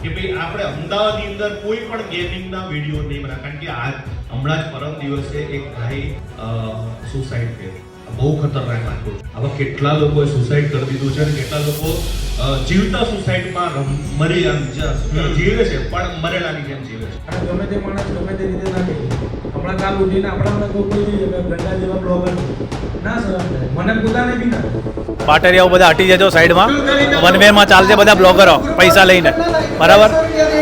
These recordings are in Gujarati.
કે ભાઈ આપણે અમદાવાદની અંદર કોઈ પણ ગેમિંગના વિડીયો નહીં બનાવે, કારણ કે હમણાં જ પરમ દિવસે એક ભાઈ સુસાઇડ કર્યું. બહુ ખતરનાક વાત છે. આવા કેટલા લોકોએ સુસાઇડ કરી દીધું છે અને કેટલા લોકો જીવતા સુસાઇડમાં જીવે છે પણ મરેલાની જેમ જીવે છે. અને ગમે તે માણસ ગમે તે રીતે નાખે. હમણાં કાલ ઉઠીને આપણા કોઈ ગંડા જેવા બ્લોગર ના સર મને પોતાને બી ના પાટરિયાઓ બધા હટી જજો સાઈડમાં. વન વેમાં ચાલશે બધા બ્લોગરો પૈસા લઈને, બરાબર?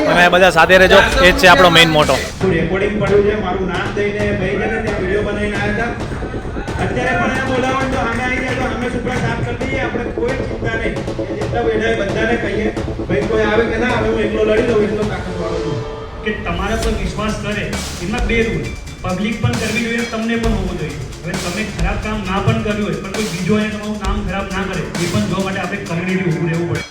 તમે બધા સાથે રહેજો, એ જ છે આપણો મેઇન મોટો. રેકોર્ડિંગ પડ્યું છે, મારું નામ દઈને ભાઈ છે ને ત્યાં વિડીયો બનાવીને આવ્યા હતા. અત્યારે પણ એ બોલાવવાનું તો અમે આવી જાય તો અમે સુપરા સાફ કરી દઈએ. આપણે કોઈ ચિંતા નહીં. જેટલા બેઠા બધાને કહીએ ભાઈ કોઈ આવે કે ના આવે હું એકલો લડી લઉં, એટલો તાકાતવાળો છું. કે તમારા પર વિશ્વાસ કરે એમાં બે રૂલ. પબ્લિક પણ કરવી જોઈએ, તમને પણ હોવો જોઈએ. હવે તમે ખરાબ કામ ના પણ કર્યું હોય પણ કોઈ બીજો એને તમારું નામ ખરાબ ના કરે, એ પણ જોવા માટે આપણે કમ્યુનિટી ઊભું રહેવું પડે.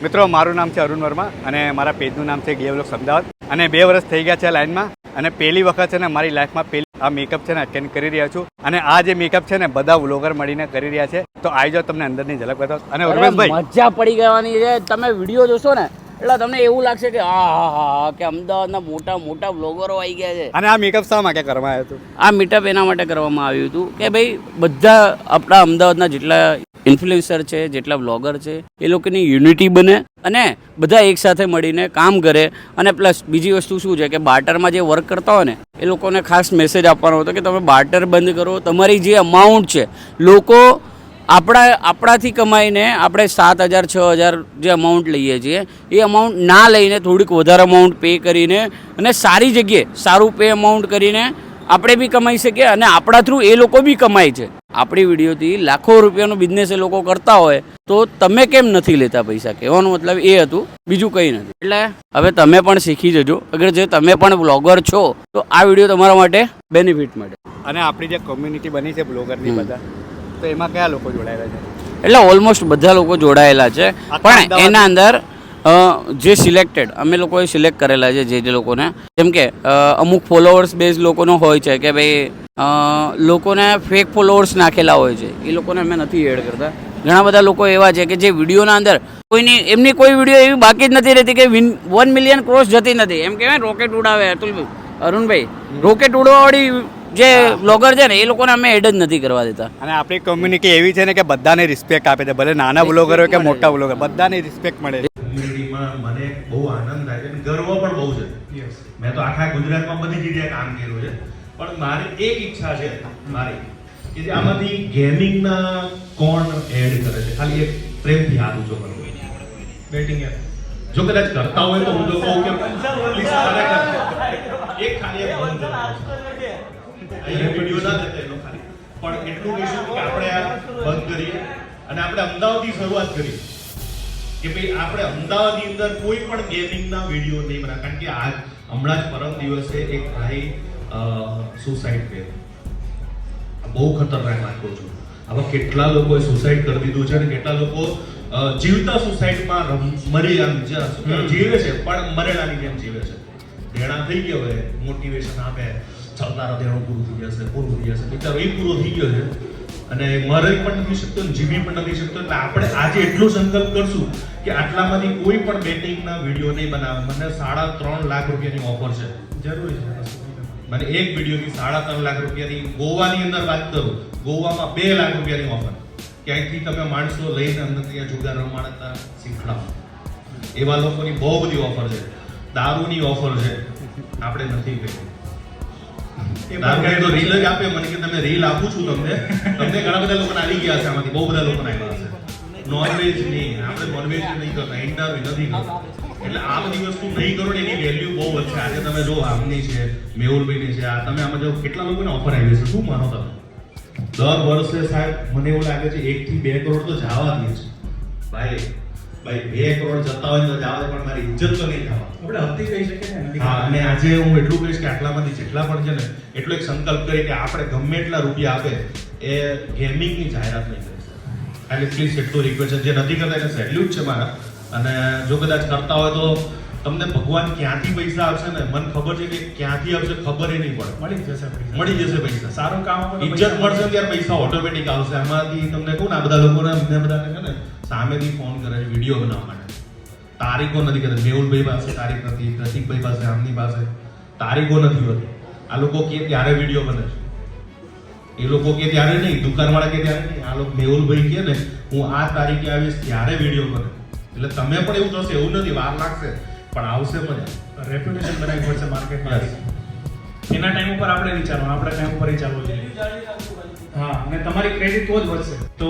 મિત્રો, મારું નામ છે અરુણ વર્મા અને મારા પેજનું નામ છે ગેવલોક્સ અમદાવાદ. અને 2 વર્ષ થઈ ગયા છે લાઈનમાં અને પહેલી વખત છે ને મારી લાઈફમાં આ મેકઅપ છે ને અટેન્ડ કરી રહ્યા છું. અને આ જે મેકઅપ છે ને બધા વ્લોગર મળીને કરી રહ્યા છે. તો આવી જાઓ, તમને અંદરની ઝલક બતાવો. અને ઉર્વેશભાઈ, મજા પડી ગવાની છે. તમે વિડીયો જોશો ને એટલે તમને એવું લાગશે કે હા કે અમદાવાદના મોટા મોટા વ્લોગરો આવી ગયા છે. અને આ મેકઅપ શા માટે કરવામાં આવ્યું હતું? આ મીટઅપ એના માટે કરવામાં આવ્યું હતું કે ભાઈ બધા આપણા અમદાવાદના જેટલા ઇન્ફ્લુએન્સર છે, જેટલા વ્લોગર છે, એ લોકોની યુનિટી બને અને બધા એક સાથે મળીને કામ કરે. અને પ્લસ બીજી વસ્તુ શું છે કે બાર્ટરમાં જે વર્ક કરતા હોય ને એ લોકોને ખાસ મેસેજ આપવાનો હતો કે તમે બાર્ટર બંધ કરો. તમારી જે અમાઉન્ટ છે, લોકો આપણાથી કમાઈને આપણે 7,000 6,000 જે અમાઉન્ટ લઈએ છીએ એ અમાઉન્ટ ના લઈને થોડીક વધારે અમાઉન્ટ પે કરીને અને સારી જગ્યાએ સારું પે અમાઉન્ટ કરીને આપણે બી કમાઈ શકીએ અને આપણા થ્રુ એ લોકો બી કમાય છે. આપણી વિડીયોથી લાખો રૂપિયાનો બિઝનેસ એ લોકો કરતા હોય તો તમે કેમ નથી લેતા પૈસા? કહેવાનો મતલબ એ હતું, બીજું કંઈ નથી. એટલે હવે તમે પણ શીખી જજો. અગર જે તમે પણ બ્લોગર છો તો આ વિડીયો તમારા માટે બેનિફિટ માટે. અને આપણી જે કોમ્યુનિટી બની છે બ્લોગરની બધા, તો એમાં કયા લોકો જોડાયેલા છે? એટલે ઓલમોસ્ટ બધા લોકો જોડાયેલા છે, પણ એના અંદર જે સિલેક્ટેડ અમે લોકોએ સિલેક્ટ કરેલા છે જે લોકોને, જેમ કે અમુક ફોલોઅર્સ બેઝ લોકોનો હોય છે કે ભાઈ લોકોને ફેક ફોલોઅર્સ નાખેલા હોય છે, એ લોકોને અમે નથી એડ કરતા. ઘણા બધા લોકો એવા છે કે જે વિડીયોના અંદર એમની કોઈ વિડીયો એવી બાકી જ નથી રહેતી કે 1 મિલિયન ક્રોસ જતી નથી. એમ કહેવાય રોકેટ ઉડાવે અરુણભાઈ, રોકેટ ઉડવાવાળી જે બ્લોગર છે ને એ લોકોને અમે એડ જ નથી કરવા દેતા. અને આપણી કોમ્યુનિટી એવી છે ને કે બધાને રિસ્પેક્ટ આપે છે, ભલે નાના બ્લોગર હોય કે મોટા બ્લોગર, બધાને રિસ્પેક્ટ મળે છે. કોમ્યુનિટીમાં મને બહુ આનંદ થાય છે અને ગર્વ પણ બહુ છે. મેં તો આખા ગુજરાતમાં બધી જગ્યાએ કામ કર્યું છે, પણ મારી એક ઈચ્છા છે કે જે આમાંથી ગેમિંગના કોણ એડ કરે છે, ખાલી એક પ્રેમથી હાથ ઊંચો કરો. બેટિંગ જો કદાચ કરતા હોય તો હું તો કહું કે એક ખાલી એક બંધ કરો. અહીંયા વિડીયો ના દેતા એનો ખાલી, પણ એટલું કહીશું કે આપણે આ બંધ કરીએ અને આપણે અમદાવાદથી શરૂઆત કરીએ કે ભાઈ આપણે અમદાવાદની અંદર કોઈ પણ ગેમિંગના વિડીયો નહીં બનાવે, કારણ કે હમણાં જ પરમ દિવસે એક ભાઈ સુસાઇડ કર્યું. બહુ ખતરનાક વાત કહું છું. આવા કેટલા લોકોએ સુસાઇડ કરી દીધું છે અને કેટલા લોકો જીવતા સુસાઇડમાં જીવે છે પણ મરેલાની જેમ જીવે છે. દેણા થઈ ગયો હોય, મોટિવેશન આપે, ચાલનારા દેણો પૂરું થઈ જશે, બિચારો એ પૂરો થઈ ગયો છે અને મરી પણ નથી શકતો, જીવી પણ નથી શકતો. એટલે આપણે આજે એટલો સંકલ્પ કરશું કે આટલામાંથી કોઈ પણ બેટિંગના વિડીયો નહીં બનાવે. મને 3.5 લાખ રૂપિયાની ઓફર છે, જરૂરી છે. મને એક વિડીયોની 3.5 લાખ રૂપિયાની, ગોવાની અંદર વાત કરું, ગોવામાં 2 લાખ રૂપિયાની ઓફર. ક્યાંયથી તમે માણસો લઈને અંદર ત્યાં જુગાર રમાડતા શીખડાવો. એવા લોકોની બહુ બધી ઓફર છે. દારૂની ઓફર છે, આપણે નથી કરી. તો રીલ જ આપે મને કે તમે રીલ આપું છું તમને ઘણા બધા લોકોને આવી ગયા છે, આમાંથી બહુ બધા લોકોને આવ્યા છે. નોનવેજ નહીં, આપણે નોનવેજ નહીં કરતા, ઇન્ટરવ્યુ નથી કરતા. એટલે આ બધી વસ્તુ નહીં કરો ને એની વેલ્યુ બહુ જ છે. આજે તમે જો આમની છે, મેહુલભાઈની છે, આ તમે આમાં જો કેટલા લોકોને ઓફર આવી છે, શું માનો તમે? દર વર્ષે સાહેબ મને એવું લાગે છે 1 થી 2 કરોડ તો જવા દે છે. ભાઈ 2 કરોડ જતા હોય તો જવા દે, પણ મારી ઇજ્જત તો નહીં થવા. આપણે હપ્તી કહી શકીએ ને. હા, અને આજે હું એટલું કહીશ કે આટલામાંથી જેટલા પણ છે ને એટલો એક સંકલ્પ કરી કે આપણે ગમે એટલા રૂપિયા આપે એ ગેમિંગની જાહેરાત નહીં કરી. એટલે પ્લીઝ એટલું રિક્વેસ્ટ છે. જે નથી કરતા એને સેલ્યુટ છે મારા. અને જો કદાચ કરતા હોય તો તમને ભગવાન ક્યાંથી પૈસા આપશે ને મને ખબર છે કે ક્યાંથી આપશે ખબર નહીં પડે. મળી જશે પૈસા. સારું કામ, ઇજ્જત મળશે ત્યારે પૈસા ઓટોમેટિક આવશે. આમાંથી તમને કહું ને આ બધા લોકોને અમને બધાને છે ને સામેથી ફોન કરે છે વિડીયો બનાવવા માટે. તારીખો નથી કહેતા. મેહુલભાઈ પાસે તારીખ નથી, પ્રતિકભાઈ પાસે, આમની પાસે તારીખો નથી હોતી. આ લોકો કે ત્યારે વિડીયો બને છે. એ લોકો કે ત્યારે નહીં, દુકાનવાળા કે ત્યારે નહીં. આ લોકો મેહુલભાઈ કે ને હું આ તારીખે આવીશ ત્યારે વિડીયો બને. એટલે તમે પણ એવું થશે એવું નથી, વાર લાગશે પણ આવશે મજા. રેપ્યુટેશન બનાવવી પડશે માર્કેટમાં. એના ટાઈમ ઉપર આપણે વિચારવાનું, આપણા ટાઈમ ઉપર વિચારવું જોઈએ. હા, અને તમારી ક્રેડિટ તો જ વધશે. તો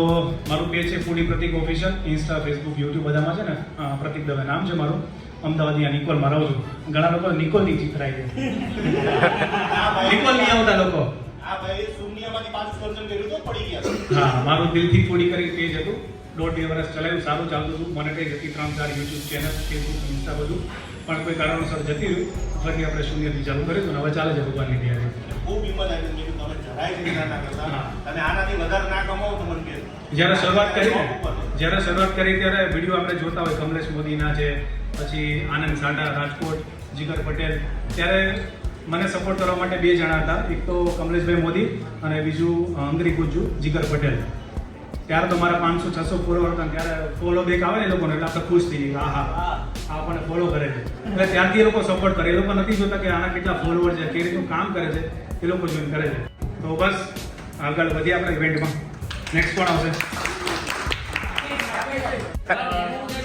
મારું પેજ છે ફૂડી પ્રતિક ઓફિશિયલ, ઇન્સ્ટા, ફેસબુક, યુટ્યુબ બધામાં છે ને. પ્રતિક દવે નામ છે મારું. અમદાવાદ અહીંયા નિકોલમાં રહું છું. ઘણા લોકો નિકોલથી ચીતરાય છે. નિકોલ નહીં આવતા લોકો. આ ભાઈ શૂન્યમાંથી 5% કર્યું તો પડી ગયા. હા, મારું દિલથી ફૂડી કરી પેજ હતું. 1.5 વર્ષ ચલાવ્યું, સારું ચાલતું હતું. મોનેટાઈઝ હતી, 3-4 યુટ્યુબ ચેનલ, ફેસબુક, ઇન્સ્ટા બધું. પણ કોઈ કારણોસર જતી રહ્યું. ફરી આપણે શૂન્યથી ચાલુ કર્યું હતું. હવે ચાલે છે ભગવાનની દયાથી. ખૂબ હિંમત આવી છે. તમે જરાય ચિંતા ના કરતા. તમે આનાથી વધારે ના કમાવો તો મને કહેજો. જ્યારે શરૂઆત કરી ત્યારે વિડીયો આપણે જોતા હોય કમલેશ મોદીના છે, પછી આનંદ સાંડા રાજકોટ, જીગર પટેલ. ત્યારે મને સપોર્ટ કરવા માટે 2 જણા હતા. એક તો કમલેશભાઈ મોદી અને બીજું અંગરી ગુજ્જુ જીગર પટેલ. ત્યારે તો મારા 500-600 ફોલોવર હતા. ત્યારે ફોલો બેક આવે ને એ લોકોને, એટલે આપણે ખુશ થઈ જઈએ. હા આપણને ફોલો કરે છે. એટલે ત્યારથી એ લોકો સપોર્ટ કરે. એ લોકો નથી જોતા કે આના કેટલા ફોલોવર છે, કેવી રીતનું કામ કરે છે, એ લોકો જોઈન કરે છે. તો બસ આગળ વધીએ આપણે ઇવેન્ટમાં. નેક્સ્ટ કોણ આવશે?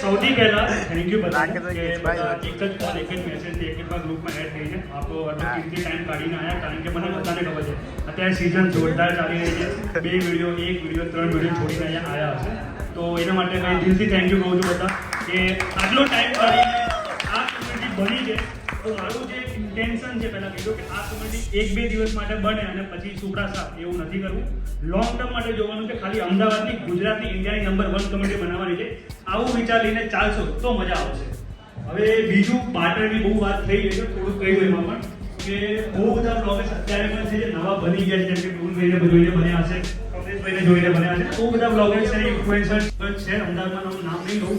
સૌથી પહેલા થેન્ક યુ બધા કે બધા એક જ કોલ, એક જ મેસેજથી એક જ ગ્રુપમાં એડ થઈને આપણો કિંમતી ટાઈમ કાઢીને આવ્યા. કારણ કે મને બધાને ખબર છે અત્યારે સિઝન જોરદાર ચાલી રહી છે. 2 વિડીયો, 1 વિડીયો, 3 વિડીયો છોડીને અહીંયા આવ્યા હશે. તો એના માટે મેં દિલથી થેન્ક યુ કહું છું બધા કે આટલો ટાઈમ કાઢીને આ કમ્યુનિટી બની છે. તો મારું જે ઇન્ટેન્શન છે પહેલાં કીધું કે આ કમ્યુનિટી 1-2 દિવસ માટે બને અને પછી સુપડા સાફ એવું નથી કરવું. લોંગ ટર્મ માટે જોવાનું છે. ખાલી અમદાવાદની, ગુજરાતની, ઇન્ડિયાની નંબર 1 કમ્યુનિટી બનાવવાની છે. આવું વિચાર લઈને ચાલશો તો મજા આવશે. હવે બીજું બાર્ટરની બહુ વાત થઈ ગઈ છે, થોડુંક કહી દઉં એમાં પણ કે બહુ બધા બ્લોગર્સ અત્યારે પણ છે જે નવા બની ગયા છે. જેમ કે ટૂલભાઈને જોઈને બન્યા હશે, કમલેશભાઈને જોઈને બન્યા હશે. બહુ બધા બ્લોગર્સ છે, ઇન્ફ્લુએન્સર્સ છે અમદાવાદમાં, નામ નહીં લઉં,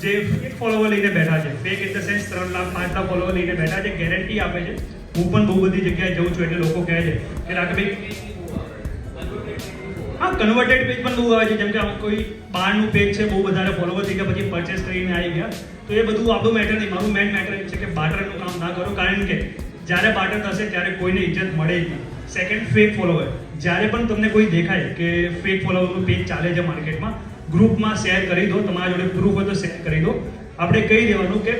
જે ફેક ફોલોવર લઈને બેઠા છે. Fake in the sense 3 lakh 5 lakh follower લઈને બેઠા છે. ગેરંટી આપે છે. હું પણ બહુ બધી જગ્યાએ જઉં છું એટલે લોકો કહે છે કે રાકેશભાઈ, હા કન્વર્ટેડ પેજ પણ બહુ આવે છે. જેમ કે કોઈ બહારનું પેજ છે, બહુ વધારે ફોલોવર થઈ ગયા, પછી પરચેસ કરીને આવી ગયા. તો એ બધું આપણું મેટર નહીં. મારું મેન મેટર એ છે કે બાર્ટરનું કામ ના કરો. કારણ કે જ્યારે બાર્ટર થશે ત્યારે કોઈને ઇજ્જત મળે જ નહીં. Second, fake follower. જ્યારે પણ તમને કોઈ દેખાય કે ફેક ફોલોવરનું પેજ ચાલે છે માર્કેટમાં, ગ્રુપમાં શેર કરી દો. તમારા જોડે પ્રૂફ હોય તો શેર કરી દો. આપણે કહી દેવાનું કે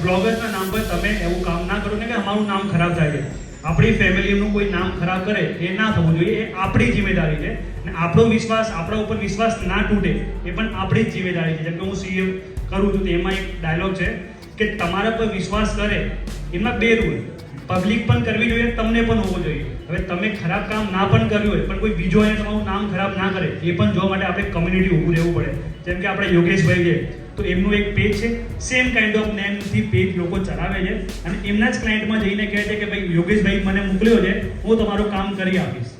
બ્લોગર્સના નામ પર તમે એવું કામ ના કરો ને કે અમારું નામ ખરાબ થાય છે. આપણી ફેમિલીનું કોઈ નામ ખરાબ કરે એ ના થવું જોઈએ. એ આપણી જિમ્મેદારી છે. અને આપણો વિશ્વાસ, આપણા ઉપર વિશ્વાસ ના તૂટે એ પણ આપણી જ જિમ્મેદારી છે. જેમ કે હું સીએમ કરું છું તો એમાં એક ડાયલોગ છે કે તમારા પર વિશ્વાસ કરે એમાં 2 રૂલ. પબ્લિક પણ કરવી જોઈએ, તમને પણ હોવો જોઈએ. હવે તમે ખરાબ કામ ના પણ કર્યું હોય પણ કોઈ બીજો એને તમારું નામ ખરાબ ના કરે એ પણ જોવા માટે આપણે કમ્યુનિટી ઊભું રહેવું પડે. જેમ કે આપણે યોગેશભાઈ છે તો એમનું એક પેજ છે, સેમ કાઇન્ડ ઓફ નેમથી પેજ લોકો ચલાવે છે અને એમના જ ક્લાયન્ટમાં જઈને કહે છે કે ભાઈ યોગેશભાઈ મને મોકલ્યો છે, હું તમારું કામ કરી આપીશ.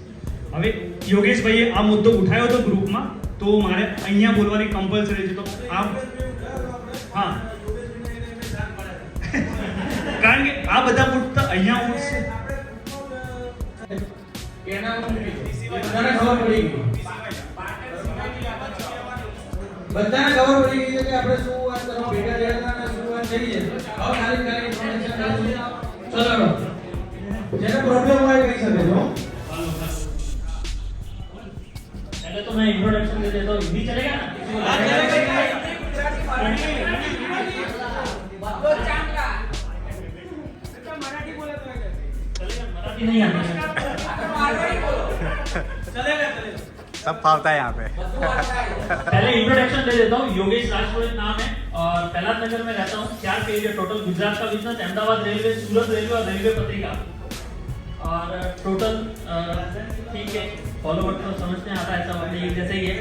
હવે યોગેશભાઈએ આ મુદ્દો ઉઠાવ્યો હતો ગ્રુપમાં, તો મારે અહીંયા બોલવાની કમ્પલસરી છે. તો આ હા, કારણ કે આ બધા મુદ્દા અહીંયા ઉઠશે. બધાને ખબર પડી ગઈ છે કે આપણે શું વાત કરવા ભેગા થયા હતા અને શું વાત થઈ છે. હવે ખાલી ઇન્ફોર્મેશન ચલો જેને પ્રોબ્લેમ હોય કહી શકે છો. पहले तो मैं इंट्रोडक्शन दे देता हूँ. हिंदी चलेगा ना? मराठी नहीं आता. सब फावता है यहाँ पे. पहले इंट्रोडक्शन दे देता हूँ. योगेश राजपुरोहित नाम है और पहलाद नगर में रहता हूँ. 4 पेज है टोटल. गुजरात का बिजनेस, अहमदाबाद रेलवे, सूरत रेलवे और रेलवे पत्रिका. और टोटल ठीक है, फॉलोवर तो समझते हैं, आता है सब अपने एक जैसे ही है.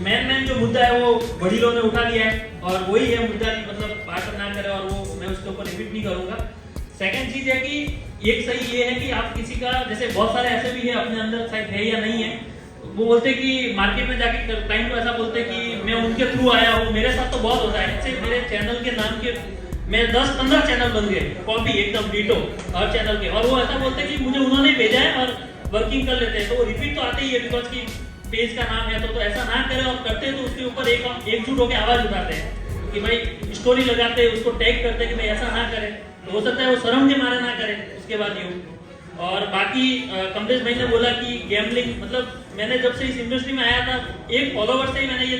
मेन जो मुद्दा है वो वडीलों ने उठा लिया है और वही है मुद्दा, मतलब बात ना करे और वो मैं उसके ऊपर रिपीट नहीं करूँगा. सेकंड चीज है कि एक सही ये है कि आप किसी का, जैसे बहुत सारे ऐसे भी है अपने अंदर शायद है या नहीं है, वो बोलते कि मार्केट में जाके क्लाइंट को ऐसा बोलते कि मैं उनके थ्रू आया हूँ. मेरे साथ तो बहुत होता है. इससे मेरे चैनल के नाम के मैं 10-15 चैनल बन गए, कॉपी एकदम डिटो हर चैनल के. और वो ऐसा बोलते कि मुझे उन्होंने भेजा है और वर्किंग कर लेते हैं. तो वो रिपीट तो आते ही है, बिकॉज कि पेज का नाम है तो ऐसा ना करें, और करते हैं तो उसके ऊपर एकजुट होकर आवाज उठाते हैं कि भाई स्टोरी लगाते हैं, उसको टैग करते हैं कि भाई ऐसा ना करें, तो हो सकता है वो शर्म के मारे ना करें उसके बाद यूँ। और बाकी कमलेश भाई ने बोला कि गैम्बलिंग, मतलब मैंने जब से इस इंडस्ट्री में आया था, एक फॉलोवर से ही मैंने ये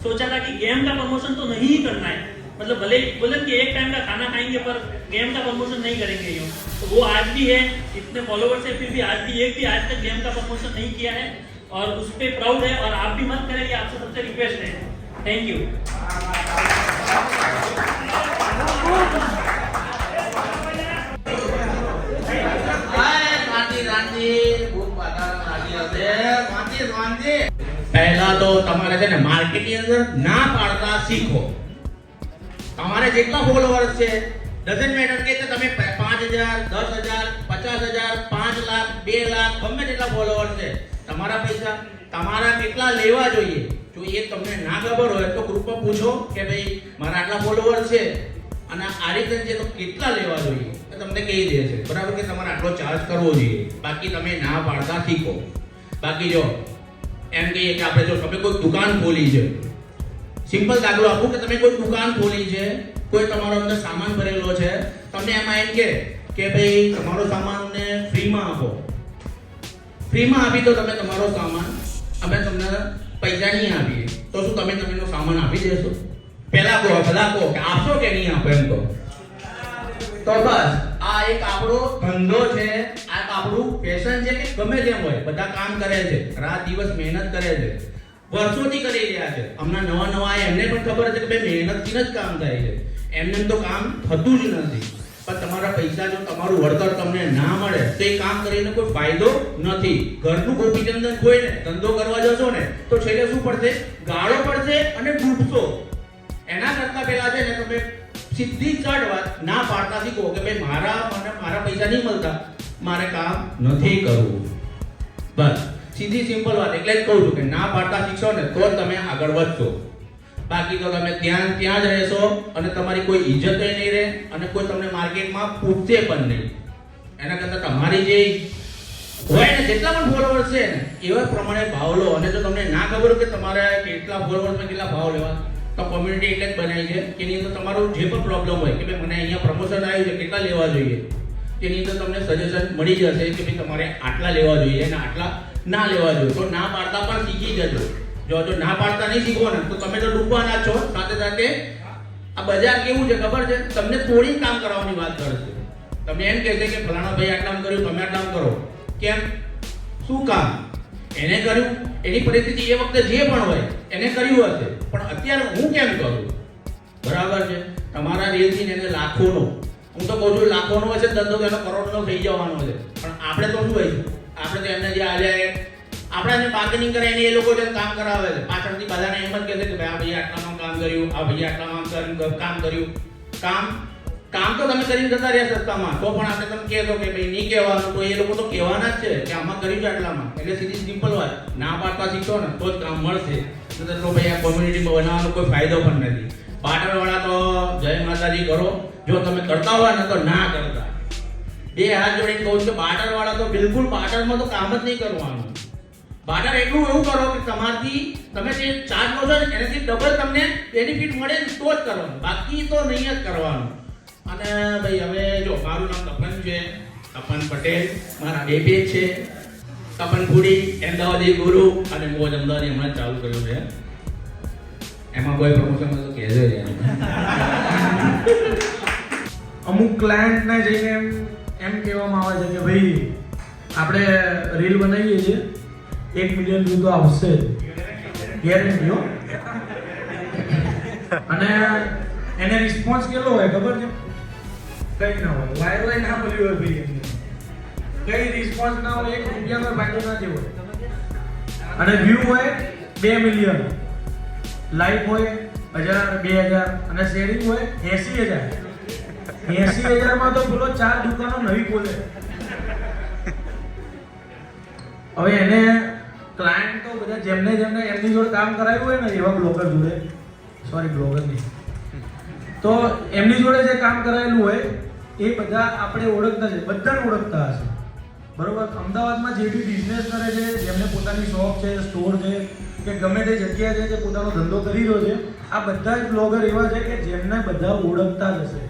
सोचा था कि गेम का प्रमोशन तो नहीं ही करना है, मतलब भले बोले कि एक टाइम का खाना खाएंगे पर गेम का प्रमोशन नहीं करेंगे यूँ। तो वो आज भी है, इतने फॉलोवर्स है फिर भी आज भी आज तक गेम का प्रमोशन नहीं किया है, और उस पर प्राउड है, और आप भी मत करें, ये आपसे सबसे रिक्वेस्ट है। Thank you. પહેલા તો તમારે છે ને માર્કેટની અંદર ના પાડતા શીખો. તમારે જેટલા ફોલોવર્સ છે ડઝન્ટ મેટર કે તમે 5000 10,000 50,000 5 લાખ 2 લાખ ગમે તેટલા ફોલોવર્સ છે, તમારા પૈસા તમારા કેટલા લેવા જોઈએ, જો એ તમને ના ખબર હોય તો ગ્રુપમાં પૂછો કે ભાઈ મારા આટલા ફોલોવર્સ છે અને આ રીતે છે તો કેટલા લેવા જોઈએ, તો તમને કહી દે છે બરાબર કે તમારે આટલો ચાર્જ કરવો જોઈએ. બાકી તમે ના પાડતા શીખો. બાકી જો એમ કહીએ કે આપણે જો તમે કોઈ દુકાન ખોલી છે, સિમ્પલ દાખલો આપું કે તમે કોઈ દુકાન ખોલી છે, કોઈ તમારો અંદર સામાન ભરેલો છે, તમને એમાં એમ કે ભાઈ તમારો સામાન અમને ફ્રીમાં આપો, ફ્રીમાં આપી તો તમે તમારો સામાન અમે તમને પૈસા નહીં આપીએ, તો શું તમે તમારો સામાન આપી દેશો? પહેલા કહો કે આપશો કે નહીં આપો એમ કહો. તો બસ આ એક આપણો ધંધો છે, આ આપણું પેશન છે કે ગમે તેમ હોય બધા કામ કરે છે, રાત દિવસ મહેનત કરે છે, વર્ષોથી કરી રહ્યા છે. હમણાં નવા એમને પણ ખબર છે કે ભાઈ મહેનતથી જ કામ થાય છે, એમને તો કામ થતું જ નથી. પણ તમારા પૈસા જો તમારું વળતર તમને ના મળે તો એ કામ કરીને કોઈ ફાયદો નથી. ઘરનું ગોપીચંદન ખોઈને ધંધો કરવા જશો ને તો છેલ્લે શું પડશે? ગાળો પડશે અને ડૂબશો. એના કરતા પહેલા છે ને તમે સીધી ચડ વાત ના પાડતા શીખો કે ભાઈ મારા પૈસા નહીં મળતા, મારે કામ નથી કરવું. બસ સીધી સિમ્પલ વાત. એટલે જ કહું છું કે ના પાડતા શીખશો ને તો જ તમે આગળ વધશો. બાકી તો તમે ત્યાં જ રહેશો અને તમારી કોઈ ઇજ્જત નહીં રહે અને કોઈ તમને માર્કેટમાં પૂછશે પણ નહીં. એના કરતા તમારી જે હોય ને જેટલા પણ ફોલોવર્સ છે ને એવા પ્રમાણે ભાવ લો. અને જો તમને ના ખબર કે તમારે કેટલા ફોલોવર્સમાં કેટલા ભાવ લેવા, તો કોમ્યુનિટી એટલે જ બનાવી છે કે એની અંદર તમારું જે પણ પ્રોબ્લેમ હોય કે ભાઈ મને અહીંયા પ્રમોશન આવ્યું છે કેટલા લેવા જોઈએ, તેની અંદર તમને સજેશન મળી જશે કે ભાઈ તમારે આટલા લેવા જોઈએ અને આટલા ના લેવા જોઈએ. તો ના પાડતા પણ શીખી જજો. જો ના પાડતા નહીં શીખો ને તો તમે તો ડૂબવાના છો. સાથે સાથે આ બજાર કેવું છે ખબર છે? તમને તોડીને કામ કરાવવાની વાત કરશે. તમે એમ કહેશે કે ફલાણા ભાઈ આટલામ કર્યું, તમે આટલામ કરો. કેમ? શું કામ? એને કર્યું, એની પરિસ્થિતિ એ વખતે જે પણ હોય એને કર્યું હશે, પણ અત્યારે હું કેમ કરું? બરાબર છે. તમારા રીલથી એને લાખોનો, હું તો કહું છું લાખોનો હશે ધંધો તો એનો કરોડનો થઈ જવાનો છે. પણ આપણે તો શું હોય, આપણે તો એમને જે આલ્યા આપણે બાર્ગેનિંગ કરે એને એ લોકો જે કામ કરાવે છે, પાછળથી બધાને એમ જ કહે છે કે ભાઈ આ ભાઈ આટલામાં કામ કર્યું, આ ભાઈ આટલામાં કામ કર્યું. કામ તો તમે કરીને જતા રહ્યા સસ્તામાં, તો પણ આપણે તમે કહેશો કે ભાઈ નહીં કહેવાનું, તો એ લોકો તો કહેવાના જ છે કે આમાં કર્યું છે આટલામાં. એટલે સીધી સિમ્પલ વાત, ના પાડતા શીખો ને તો જ કામ મળશે. તો ભાઈ આ કોમ્યુનિટીમાં બનાવવાનો કોઈ ફાયદો પણ નથી. બાર્ટરવાળા તો જય માતાજી કરો, જો તમે કરતા હોય ને તો ના કરતા. બે હાથ જોડીને કહું કે બાર્ટરવાળા તો બિલકુલ બાર્ટરમાં તો કામ જ નહીં કરવાનું. બાર્ટર એટલું એવું કરો કે તમારથી તમે જે ચાર્જ લો છો ને એનાથી ડબલ તમને બેનિફિટ મળે ને તો જ કરવાનું, બાકી તો નહીં જ કરવાનું. અને ભાઈ હવે જો મારું નામ તપન છે, તપન પટેલ. મારા બે પેજ છે, તપન ફૂડી, અમદાવાદી ગુરુ અને મોજ અમદાવાદી હમણાં ચાલુ કર્યું છે. એમાં કોઈ પ્રમોશન તો કહેજો યાર. અમુક ક્લાયન્ટને જઈને એમ કહેવામાં આવે છે કે ભાઈ આપણે રીલ બનાવીએ છીએ, 1 મિલિયન વ્યૂ તો આવશે ગેરંટી હો. અને એને રિસ્પોન્સ કેટલો હોય ખબર છે? કઈ ના હોય, વાયરલ ના મળ્યું હોય ભાઈ એમને, કઈ રિસ્પોન્સ ના હોય, 1 રૂપિયાનો ફાયદો ના થયો હોય. અને વ્યૂ હોય 2 મિલિયન, લાઈક હોય 1000 2000 અને શેરિંગ હોય 80000. 80000 માં તો બોલો 4 દુકાનો નવી ખોલે. હવે એને ક્લાયન્ટ તો બધા જેમને એમની જોડે કામ કરાવ્યું હોય ને એવા બ્લોગર જોડે, સોરી બ્લોગર નહીં, તો એમની જોડે જે કામ કરાયેલું હોય એ બધા આપણે ઓળખતા છે, બધાને ઓળખતા હશે. બરોબર, અમદાવાદમાં જે બી બિઝનેસ કરે છે, જેમને પોતાની શોપ છે, સ્ટોર છે કે ગમે તે જગ્યા છે જે પોતાનો ધંધો કરી રહ્યો છે, આ બધા જ બ્લોગર એવા છે કે જેમને બધા ઓળખતા જ હશે.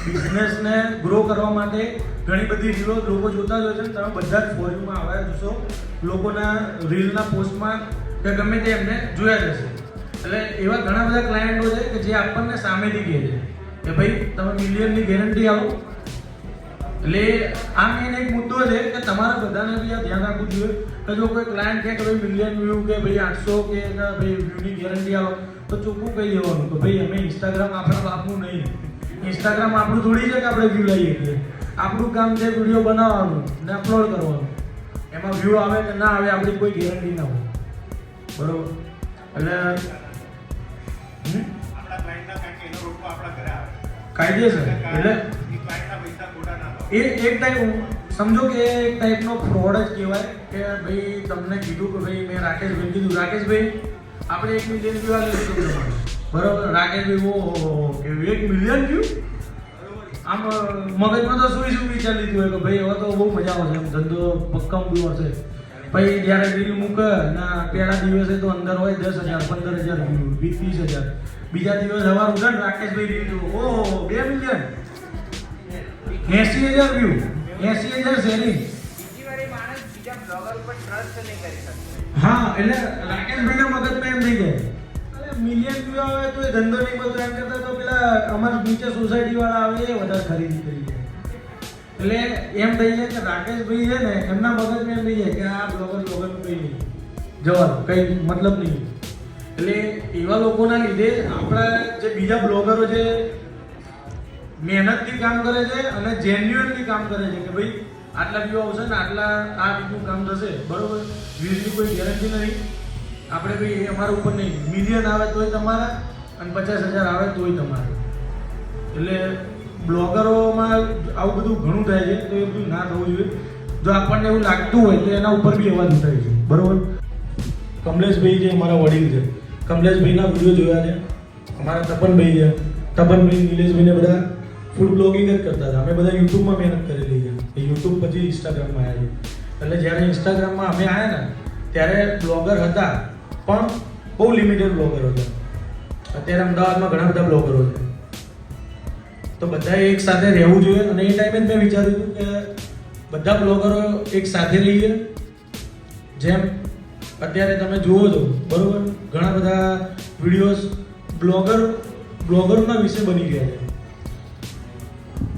બિઝનેસને ગ્રો કરવા માટે ઘણી બધી રીલો લોકો જોતા જ હોય છે. તમે બધા જ ફોરયુમાં આવ્યા જશો, લોકોના રીલના પોસ્ટમાં કે ગમે તે એમને જોયા જશે. એટલે એવા ઘણા બધા ક્લાયન્ટો છે કે જે આપણને સામેથી કહે છે કે ભાઈ તમે મિલિયનની ગેરંટી આવો. એટલે આ મેઇન એક મુદ્દો છે કે તમારે બધાને બી આ ધ્યાન રાખવું જોઈએ કે જો કોઈ ક્લાયન્ટ કહે કે ભાઈ મિલિયન વ્યૂ કે ભાઈ 800 કે ભાઈ વ્યૂની ગેરંટી આવો, તો ચોખ્ખું કહી દેવાનું કે ભાઈ અમે ઇન્સ્ટાગ્રામ આપણા બાપનું નહીં. ઇન્સ્ટાગ્રામ આપણું થોડી છે કે આપણે વ્યૂ લઈએ છીએ. આપણું કામ છે વિડીયો બનાવવાનું ને અપલોડ કરવાનું. એમાં વ્યૂ આવે કે ના આવે આપણી કોઈ ગેરંટી ના હોય. બરોબર, એટલે કાયદેસર એટલે એ એક ટાઈપ સમજો કે એક ટાઈપનો ફ્રોડ જ કહેવાય કે ભાઈ તમને કીધું કે ભાઈ મેં રાકેશભાઈ કીધું, રાકેશભાઈ આપણે 1 મિલિયન વ્યૂ આવી લીધું તમારે. બરોબર, રાકેશભાઈ ઓ કે 1 મિલિયન વ્યૂ, આમ મગજમાં તો શું વિચાર લીધું હોય કે ભાઈ હવે તો બહુ મજા આવશે, એમ ધંધો પક્કમ છે. પછી જ્યારે રીલ મૂકે ના પહેલા દિવસે તો અંદર હોય 10,000 15,000 વ્યૂ, 20,000. બીજા દિવસ સવાર ઉઠે રાકેશભાઈ રીલ જુઓ, ઓહો 2 મિલિયન, 80,000 વ્યૂ, 80,000 શેરિંગ. હા, એટલે રાકેશભાઈના મગજમાં એમ થઈ જાય મિલિયન વ્યૂ આવે તો એ ધંધો નહીં બનતો, એમ કરતા તો પેલા અમારા નીચે સોસાયટી વાળા આવે એ વધારે ખરીદી કરી જાય. એટલે એમ થઈ જાય કે રાકેશભાઈ છે ને એમના મગજમાં એમ થઈ જાય કે આ બ્લોગર કંઈ નહીં, જવાનું કંઈ મતલબ નહીં. એટલે એવા લોકોના લીધે આપણા જે બીજા બ્લોગરો છે મહેનતથી કામ કરે છે અને જેન્યુઅનલી કામ કરે છે કે ભાઈ આટલા વ્યૂ આવશે ને આટલા આ રીતનું કામ થશે. બરોબર, વ્યૂઝની કોઈ ગેરંટી નથી. આપણે ભાઈ અમારા ઉપર નહીં, મિલિયન આવે તોય તમારા અને 50,000 આવે તોય તમારે. એટલે બ્લોગરોમાં આવું બધું ઘણું થાય છે, તો એ બધું ના થવું જોઈએ. જો આપણને એવું લાગતું હોય તો એના ઉપર બી અવાજ ઉઠાય છે. બરોબર, કમલેશભાઈ જે અમારા વડીલ છે, કમલેશભાઈના વિડીયો જોયા છે. અમારા તપનભાઈ છે, તપનભાઈ નિલેશભાઈને બધા ફૂડ બ્લોગિંગ જ કરતા હતા. અમે બધા યુટ્યુબમાં મહેનત કરેલી છે. યુટ્યુબ પછી ઇન્સ્ટાગ્રામમાં આવ્યા છે. એટલે જ્યારે ઇન્સ્ટાગ્રામમાં અમે આવ્યા ને ત્યારે બ્લોગર હતા પણ બહુ લિમિટેડ બ્લોગર હતા. અત્યારે અમદાવાદમાં ઘણા બધા બ્લોગરો છે, તો બધાએ એક સાથે રહેવું જોઈએ. અને એ ટાઈમે મેં વિચાર્યું હતું કે બધા બ્લોગરો એક સાથે રહીએ. જેમ અત્યારે તમે જુઓ છો, બરોબર, ઘણા બધા વિડીયોઝ બ્લોગરના વિશે બની ગયા છે.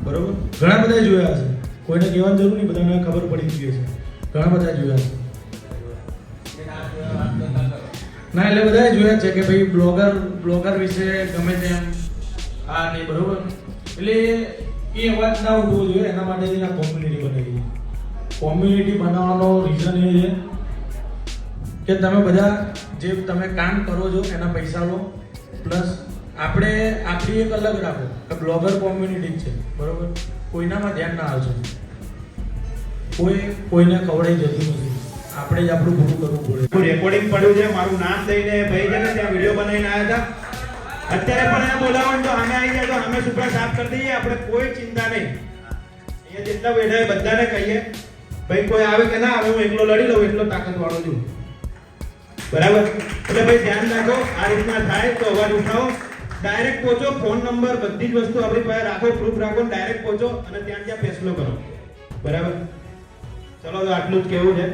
બરોબર, ઘણા બધા જોયા હશે, કોઈને કહેવાની જરૂર નહીં, બધાને ખબર પડી ગઈ છે. ઘણા બધા જોયા છે ના, એટલે બધાએ જોયા છે કે ભાઈ બ્લોગર વિશે ગમે તેમ આ નહીં. બરોબર, એટલે એ અવાજ ના ઉઠવો જોઈએ. એના માટે આ કોમ્યુનિટી બનાવી છે. કોમ્યુનિટી બનાવવાનો રીઝન એ છે કે તમે બધા જે તમે કામ કરો છો એના પૈસા લો, પ્લસ આપણે આપણી એક અલગ રાખો કે બ્લોગર કોમ્યુનિટી છે. બરોબર, કોઈનામાં ધ્યાન ના આવશે, કોઈને ખવડાવી જતું નથી, આપણે જ આપણું પૂરું કરવું પડે. રેકોર્ડિંગ પડ્યું છે, મારું નામ દઈને ભાઈ છે ને ત્યાં વિડીયો બનાવીને આવ્યા હતા. અત્યારે પણ એને બોલાવવાનું તો અમે આવી જાય તો અમે સુપરા સાફ કરી દઈએ. આપણે કોઈ ચિંતા નહીં. અહીંયા જેટલા બેઠા બધાને કહીએ ભાઈ કોઈ આવે કે ના આવે હું એકલો લડી લઉં, એટલો તાકાતવાળો છું. બરાબર, એટલે ભાઈ ધ્યાન રાખો. આ રીતના થાય તો અવાજ ઉઠાવો, ડાયરેક્ટ પહોંચો. ફોન નંબર બધી જ વસ્તુ આપણી પાસે રાખો, પ્રૂફ રાખો, ડાયરેક્ટ પહોંચો અને ત્યાં ફેસલો કરો. બરાબર, ચલો તો આટલું જ કહેવું છે.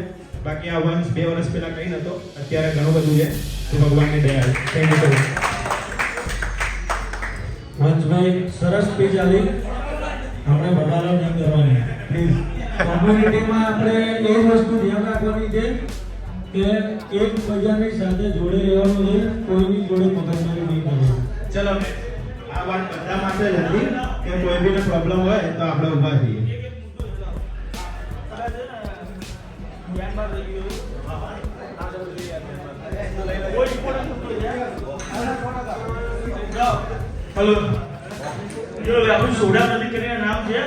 બાકી આ 1-2 વર્ષ પહેલા કઈ નતો, અત્યારે ઘણું બધું છે. તો ભગવાનની દયા. Thank you. વંશભાઈ સરસ સ્પીચ આલી. આપણે વધારો નહીં કરવાની પ્લીઝ. કોમ્યુનિટીમાં આપણે એ વસ્તુ ધ્યાન રાખવાની છે કે એકબીજાની સાથે જોડે રહેવાનું છે, કોઈની જોડે મગજમારી નહીં કરવાની. ચલો, આ વાત બધા માટે જ હતી કે કોઈ બીને પ્રોબ્લેમ હોય તો આપણે ઊભા થઈએ. હેલો, આપણું સોડા નથી કરીને નામ છે.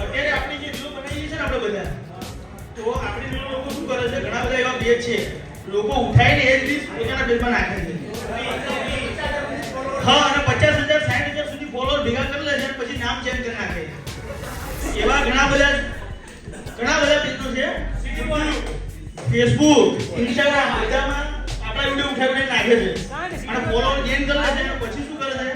અત્યારે આપણી જે રીલો બનાવીએ છે ને આપણે બધા, તો આપણી રીલો લોકો શું કરે જે છે લોકો ઉઠાઈને એ જ રીલ્સ પોતાના પેજમાં નાખે છે. હા, અને 50,000 60,000 સુધી ફોલોઅર ભેગા કરી લે છે અને પછી નામ ચેન્જ કરી નાખે. એવા ઘણા બધા પેજો છે. ફેસબુક, ઇન્સ્ટાગ્રામ બધામાં આપણા વિડીયો ઉઠાવીને નાખે છે અને ફોલોઅર ગેઇન કરી લે છે અને પછી શું કરે છે?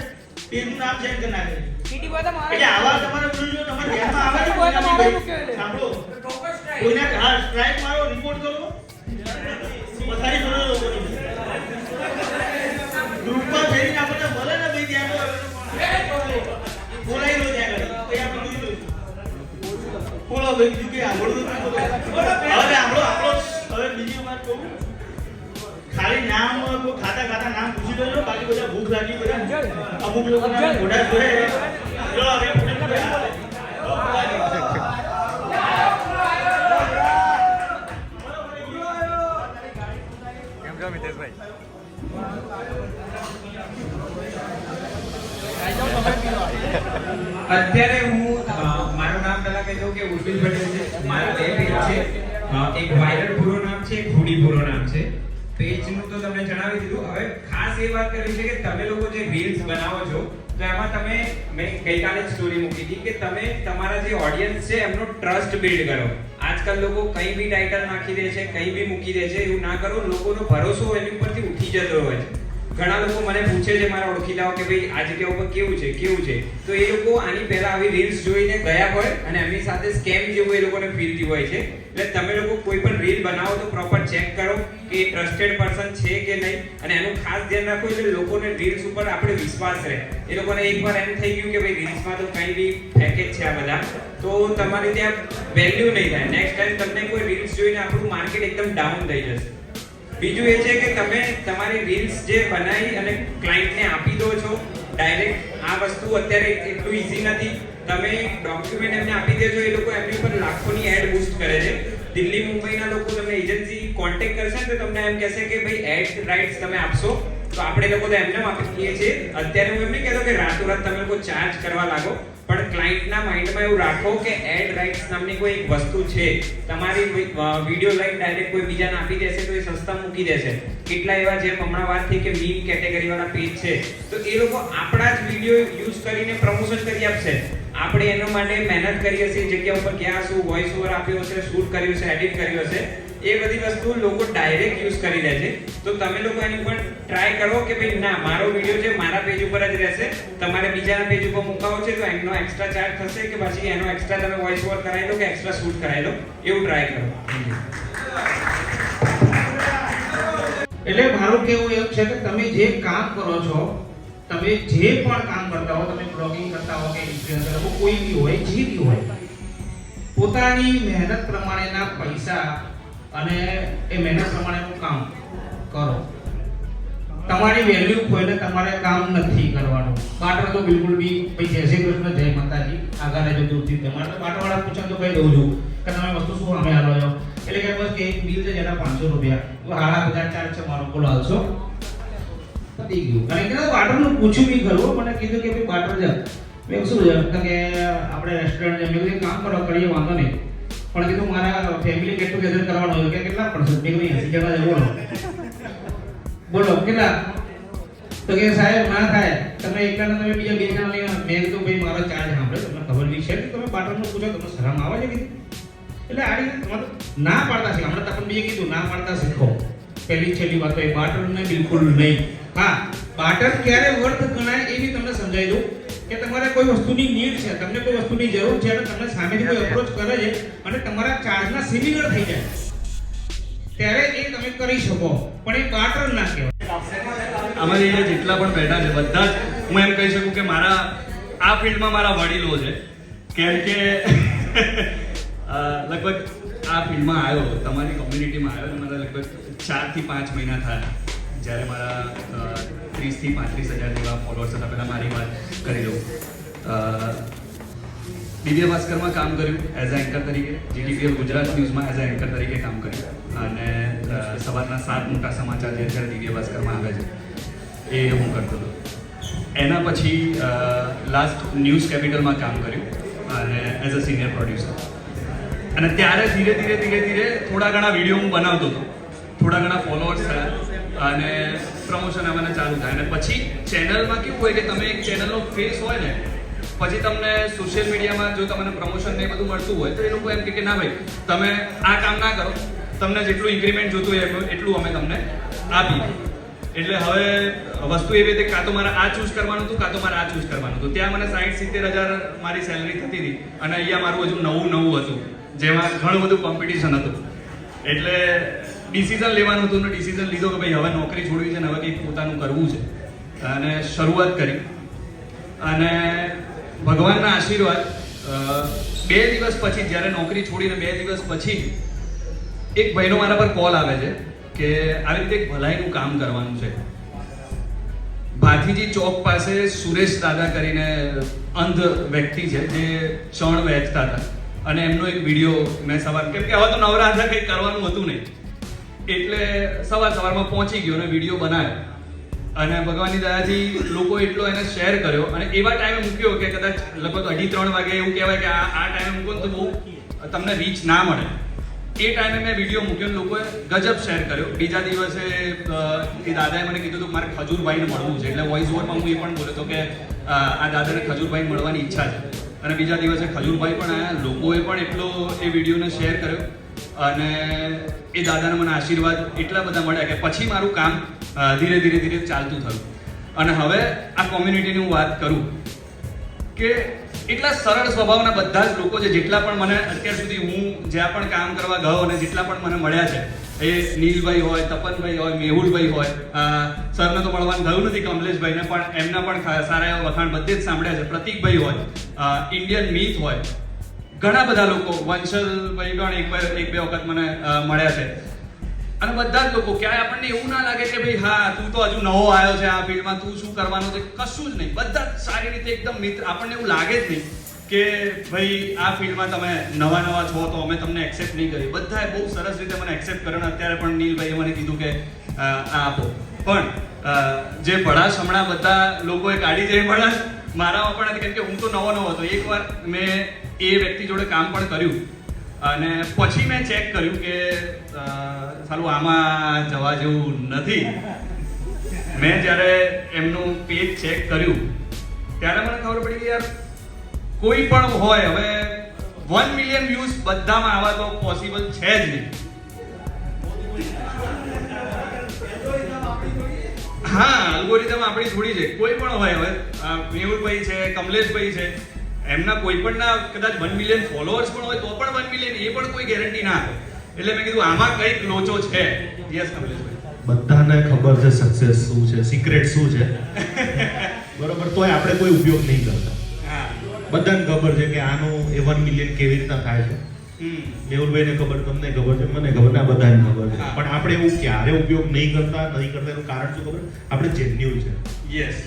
પેજનું નામ ચેન્જ કરી નાખે છે. એટલે આવા તમારે વિડીયો જો તમારા ધ્યાનમાં આવે છે સાંભળો, કોઈના સ્ટ્રાઇક મારો, રિપોર્ટ કરો, પથારી કરો લોકોની ગ્રુપમાં જઈને આપણે ભલે ને ભાઈ ત્યાં બોલાવી લો ત્યાં આગળ કઈ આપણે જોઈ લઈશું. બોલો ભાઈ, બીજું કઈ સાંભળવું હવે બીજી વાત કહું, ખાલી નામ ખાતા નામ પૂછી લેજો, બાકી બધા ભૂખ લાગી બધા અમુક લોકોના ઘોડા જોડે ચલો હવે કેમ છો મિતેશભાઈ? અત્યારે હું મારું નામ પહેલા કહી દઉં કે ઉર્મિલ પટેલ છે. મારા બે પેજ છે, એક વાયરલ પૂરો નામ છે, એક હુડી પૂરો નામ છે. પેજનું તો તમને જણાવી દીધું. હવે ખાસ એ વાત કરવી છે કે તમે લોકો જે રીલ્સ બનાવો છો તો એમાં તમે, મેં ગઈકાલે જ સ્ટોરી મૂકી હતી કે તમે તમારા જે ઓડિયન્સ છે એમનો ટ્રસ્ટ બિલ્ડ કરો. આજકાલ લોકો કંઈ બી ટાઇટલ નાખી દે છે, કંઈ બી મૂકી દે છે. એવું ના કરો. લોકોનો ભરોસો એની ઉપરથી ઉઠી જતો હોય છે. ઘણા લોકો મને પૂછે છે મારા ઓળખીતાઓ કે ભાઈ આ જગ્યા ઉપર કેવું છે, તો એ લોકો આની પહેલા આવી રીલ્સ જોઈને ગયા હોય અને એમની સાથે સ્કેમ જેવું એ લોકોને ફીલ થયું હોય છે. એટલે તમે લોકો કોઈ પણ રીલ બનાવો તો પ્રોપર ચેક કરો કે એ ટ્રસ્ટેડ પર્સન છે કે નહીં, અને એનું ખાસ ધ્યાન રાખો એટલે લોકોને રીલ્સ ઉપર આપણે વિશ્વાસ રહે. એ લોકોને એકવાર એમ થઈ ગયું કે ભાઈ રીલ્સમાં તો કંઈ બી પેકેજ છે આ બધા, તો તમારી ત્યાં વેલ્યુ નહીં થાય. નેક્સ્ટ ટાઈમ તમને કોઈ રીલ્સ જોઈને આપણું માર્કેટ એકદમ ડાઉન થઈ જશે. બીજું એ છે કે તમે તમારી રીલ્સ જે બનાવી અને ક્લાયન્ટને આપી દો છો ડાયરેક્ટ, આ વસ્તુ અત્યારે એટલું ઈઝી નથી. તમે ડોક્યુમેન્ટ એમને આપી દેજો, એ લોકો એમની ઉપર લાખોની એડ બૂસ્ટ કરે છે. દિલ્હી મુંબઈના લોકો તમને એજન્સી કોન્ટેક્ટ કરશે ને તો તમને એમ કહેશે કે ભાઈ એડ રાઇટ્સ તમે આપશો, તો આપણે લોકો તો એમને આપી દઈએ છીએ. અત્યારે હું એમ નહીં કહેતો કે રાતોરાત તમે લોકો ચાર્જ કરવા લાગો, પણ ક્લાયન્ટના માઇન્ડમાં એવું રાખો કે એડ રાઇટ્સ નામની કોઈ એક વસ્તુ છે. તમારી વિડીયો લાઈન ડાયરેક્ટ કોઈ બીજાને આપી દેશે તો એ સસ્તા મૂકી દેશે. કેટલા એવા જેમ હમણાં વાત થઈ કે મીમ કેટેગરી વાળા પેજ છે, તો એ લોકો આપણા જ વિડીયો યુઝ કરીને પ્રમોશન કરી આપશે. આપણે એના માટે મહેનત કરી હશે, જગ્યા ઉપર ગયા શું, વોઇસ ઓવર આપ્યો હશે, શૂટ કર્યું હશે, એડિટ કર્યું હશે, એ બધી વસ્તુ લોકો ડાયરેક્ટ યુઝ કરી લે છે. તો તમે લોકો એની ઉપર ટ્રાય કરો કે ભાઈ ના, મારો વિડીયો છે મારા પેજ ઉપર જ રહેશે, તમારે બીજાના પેજ ઉપર મુકાવો છે તો એનો એક્સ્ટ્રા ચાર્જ થશે કે પછી એનો એક્સ્ટ્રા તમે વોઇસ ઓવર કરાવી લો કે એક્સ્ટ્રા શૂટ કરાવી લો, એવું ટ્રાય કરો. એટલે મારું કહેવું એવું છે કે તમે જે કામ કરો છો, તમે જે પણ કામ કરતા હો, તમે બ્લોગિંગ કરતા હો કે ઇન્ફ્લુએન્સર હો, કોઈ બી હોય, જે બી હોય, પોતાની મહેનત પ્રમાણેના પૈસા અને એ મહેનત પ્રમાણેનું કામ કરો. તમારી વેલ્યુ કોઈને તમારે કામ નથી કરવાનું. બાટર તો બિલકુલ બી ભાઈ જય શ્રી કૃષ્ણ, જય માતાજી, આગળ જો દૂરથી તમારે તો બાટરવાળા પૂછે તો કહી દઉં છું કે તમે વસ્તુ શું સામે હાલો છો, એટલે કે બસ એક બિલ છે જેના 500 રૂપિયા, તો હાડા બધા ચાર્જ છે મારો, બોલો હાલશો? પતી ગયું. અને કે બાટરનું પૂછ્યું બી ખરું, મને કીધું કે ભાઈ બાટર છે, મેં શું છે કે આપણે રેસ્ટોરન્ટ છે, મેં કીધું કામ કરો, કરીએ, વાંધો નહીં, પણ કીધું મારા ફેમિલી ગેટ ટુગેધર કરવાનું હોય કે કેટલા પડશે? મેં કીધું 80 જણા છે, બોલો કેટલા? તો કે સાહેબ ના થાય, તમે એકલાને તમે બીજા 2 જણા લઈને. મેં કીધું ભાઈ મારો ચાર્જ સાંભળે, તમને ખબર બી છે કે તમે બાટરનું પૂછો, તમને શરમ આવે છે? કીધું એટલે આ રીતે તમારે ના પાડતા શીખો. હમણાં તમને બીજે કીધું ના પાડતા શીખો. પહેલી છેલ્લી વાત તો એ બાટરને બિલકુલ નહીં. હા, બાટર ક્યારે વર્થ ગણાય એ બી તમને સમજાવી દઉં કે તમારે કોઈ વસ્તુની નીડ છે, તમને કોઈ વસ્તુની જરૂર છે અને તમને સામેથી કોઈ અપ્રોચ કરે છે અને તમારા ચાર્જના સિમિલર થઈ જાય ત્યારે એ તમે કરી શકો, પણ એ બાટર ના કહેવાય. અમારી અહીંયા જેટલા પણ બેઠા છે બધા જ હું એમ કહી શકું કે મારા આ ફિલ્ડમાં મારા વડીલો છે. કેમ કે લગભગ આ ફિલ્ડમાં આવ્યો, તમારી કોમ્યુનિટીમાં આવ્યો અને મારા લગભગ 4 થી 5 મહિના થયા. જ્યારે મારા 30 થી 35,000 જેવા ફોલોઅર્સ હતા. પહેલાં મારી વાત કરી દઉં, દિવ્ય ભાસ્કરમાં કામ કર્યું એઝ અ એન્કર તરીકે, જીટીવીએલ ગુજરાત ન્યૂઝમાં એઝ અ એન્કર તરીકે કામ કર્યું, અને સવારના 7 મોટા સમાચાર જે અત્યારે દિવ્ય ભાસ્કરમાં આવે છે એ હું કરતો હતો. એના પછી લાસ્ટ ન્યૂઝ કેપિટલમાં કામ કર્યું અને એઝ અ સિનિયર પ્રોડ્યુસર. અને ત્યારે ધીરે ધીરે થોડા ઘણા વિડીયો હું બનાવતો હતો, થોડા ઘણા ફોલોઅર્સ થયા અને પ્રમોશન આવવાના ચાલુ થાય અને પછી ચેનલમાં કેવું હોય કે તમે એક ચેનલનો ફેસ હોય ને પછી તમને સોશિયલ મીડિયામાં જો તમને પ્રમોશન ને એ બધું મળતું હોય તો એ લોકો એમ કે ના ભાઈ તમે આ કામ ના કરો, તમને જેટલું ઇન્ક્રીમેન્ટ જોતું હોય એટલું અમે તમને આપીએ. એટલે હવે વસ્તુ એવી રીતે કાં તો મારે આ ચૂઝ કરવાનું હતું, કાં તો મારે આ ચૂઝ કરવાનું હતું. ત્યાં મને 60-70 હજાર મારી સેલરી થતી હતી અને અહીંયા મારું હજુ નવું હતું જેમાં ઘણું બધું કોમ્પિટિશન હતું. એટલે ડિસિઝન લેવાનું હતું ને ડિસિઝન લીધો કે ભાઈ હવે નોકરી છોડવી છે ને હવે કંઈક પોતાનું કરવું છે અને શરૂઆત કરી. અને ભગવાનના આશીર્વાદ 2 દિવસ પછી જ્યારે નોકરી છોડીને 2 દિવસ પછી એક ભાઈનો મારા પર કોલ આવે છે કે આવી રીતે એક ભલાઈનું કામ કરવાનું છે. ભાથીજી ચોક પાસે સુરેશ દાદા કરીને અંધ વ્યક્તિ છે જે ચણ વેચતા હતા અને એમનો એક વિડીયો મેં સવાર કેમ કે હવે તો નવરાત્રા કંઈક કરવાનું હતું નહીં એટલે સવારમાં પહોંચી ગયો અને વિડીયો બનાવ્યો અને ભગવાનની દયાથી લોકો એટલો એને શેર કર્યો અને એવા ટાઈમે મૂક્યો કે કદાચ લગભગ 2:30 વાગે એવું કહેવાય કે આ ટાઈમે મૂકો તો બહુ તમને રીચ ના મળે. એ ટાઈમે મેં વિડીયો મૂક્યો અને લોકોએ ગજબ શેર કર્યો. બીજા દિવસે એ દાદાએ મને કીધું હતું કે મારે ખજૂરભાઈને મળવું છે એટલે વોઇસ ઓવરમાં હું એ પણ બોલ્યો હતો કે આ દાદાને ખજૂરભાઈ મળવાની ઈચ્છા છે અને બીજા દિવસે ખજૂરભાઈ પણ આવ્યા. લોકોએ પણ એટલો એ વિડીયોને શેર કર્યો અને એ દાદાને મને આશીર્વાદ એટલા બધા મળ્યા કે પછી મારું કામ ધીરે ધીરે ચાલતું થયું. અને હવે આ કોમ્યુનિટીની હું વાત કરું કે એટલા સરળ સ્વભાવના બધા જ લોકો છે જેટલા પણ મને અત્યાર સુધી હું જ્યાં પણ કામ કરવા ગયો અને જેટલા પણ મને મળ્યા છે એ નીલભાઈ હોય, તપનભાઈ હોય, મેહુલભાઈ હોય, સરને તો મળવાનું થયું નથી, કમલેશભાઈને પણ એમના પણ સારા એવા વખાણ બધે જ સાંભળ્યા છે, પ્રતિકભાઈ હોય, ઇન્ડિયન મીત હોય, ઘણા બધા લોકો, વંશલભાઈ પણ એક બે વખત મને મળ્યા છે. અને બધા જ લોકો ક્યાંય આપણને એવું ના લાગે કે ભાઈ હા તું તો હજુ નવો આવ્યો છે આ ફિલ્ડમાં, તું શું કરવાનું છે, કશું જ નહીં. બધા જ સારી રીતે એકદમ મિત્ર, આપણને એવું લાગે જ નહીં કે ભાઈ આ ફિલ્ડમાં તમે નવા છો તો અમે તમને એક્સેપ્ટ નહીં કરી. બધાએ બહુ સરસ રીતે મને એક્સેપ્ટ કર્યો અને અત્યારે પણ નીલભાઈએ મને કીધું કે આ આપો. પણ જે ભડાશ હમણાં બધા લોકોએ કાઢી જાય ભડાશ મારામાં પણ હતી કેમ કે હું તો નવો હતો. એકવાર મેં એ વ્યક્તિ જોડે કામ પણ કર્યું અને પછી મેં ચેક કર્યું કે સાલું આમાં જવા જેવું નથી. મેં જ્યારે એમનું પેજ ચેક કર્યું ત્યારે મને ખબર પડી કે યાર કોઈ પણ હોય હવે 1 મિલિયન વ્યૂઝ બધામાં આવા તો પોસિબલ છે જ નહીં. હા, અલ્ગોરિધમ આપણી થોડી છે. કોઈ પણ હોય હવે મેહુલભાઈ છે, કમલેશભાઈ છે, એમના કોઈ પણ ના કદાચ 1 મિલિયન ફોલોઅર્સ પણ હોય તો પણ 1 મિલિયન એ પણ કોઈ ગેરંટી ના આપે. એટલે મેં કીધું આમાં કંઈક લોચો છે. યસ કમલેશભાઈ, બધાને ખબર છે સક્સેસ શું છે, સિક્રેટ શું છે બરોબર, તોય આપણે કોઈ ઉપયોગ નહીં કરતા. બધાને ખબર છે કે આનું 1 મિલિયન કેવી રીતના થાય છે. મેહુલભાઈને ખબર, તમને ખબર છે, મને ખબર, ના બધાને ખબર છે. પણ આપણે એવું ક્યારે ઉપયોગ નહીં કરતા એનું કારણ શું ખબર? આપણે જેન્યુઅલ છે. યસ.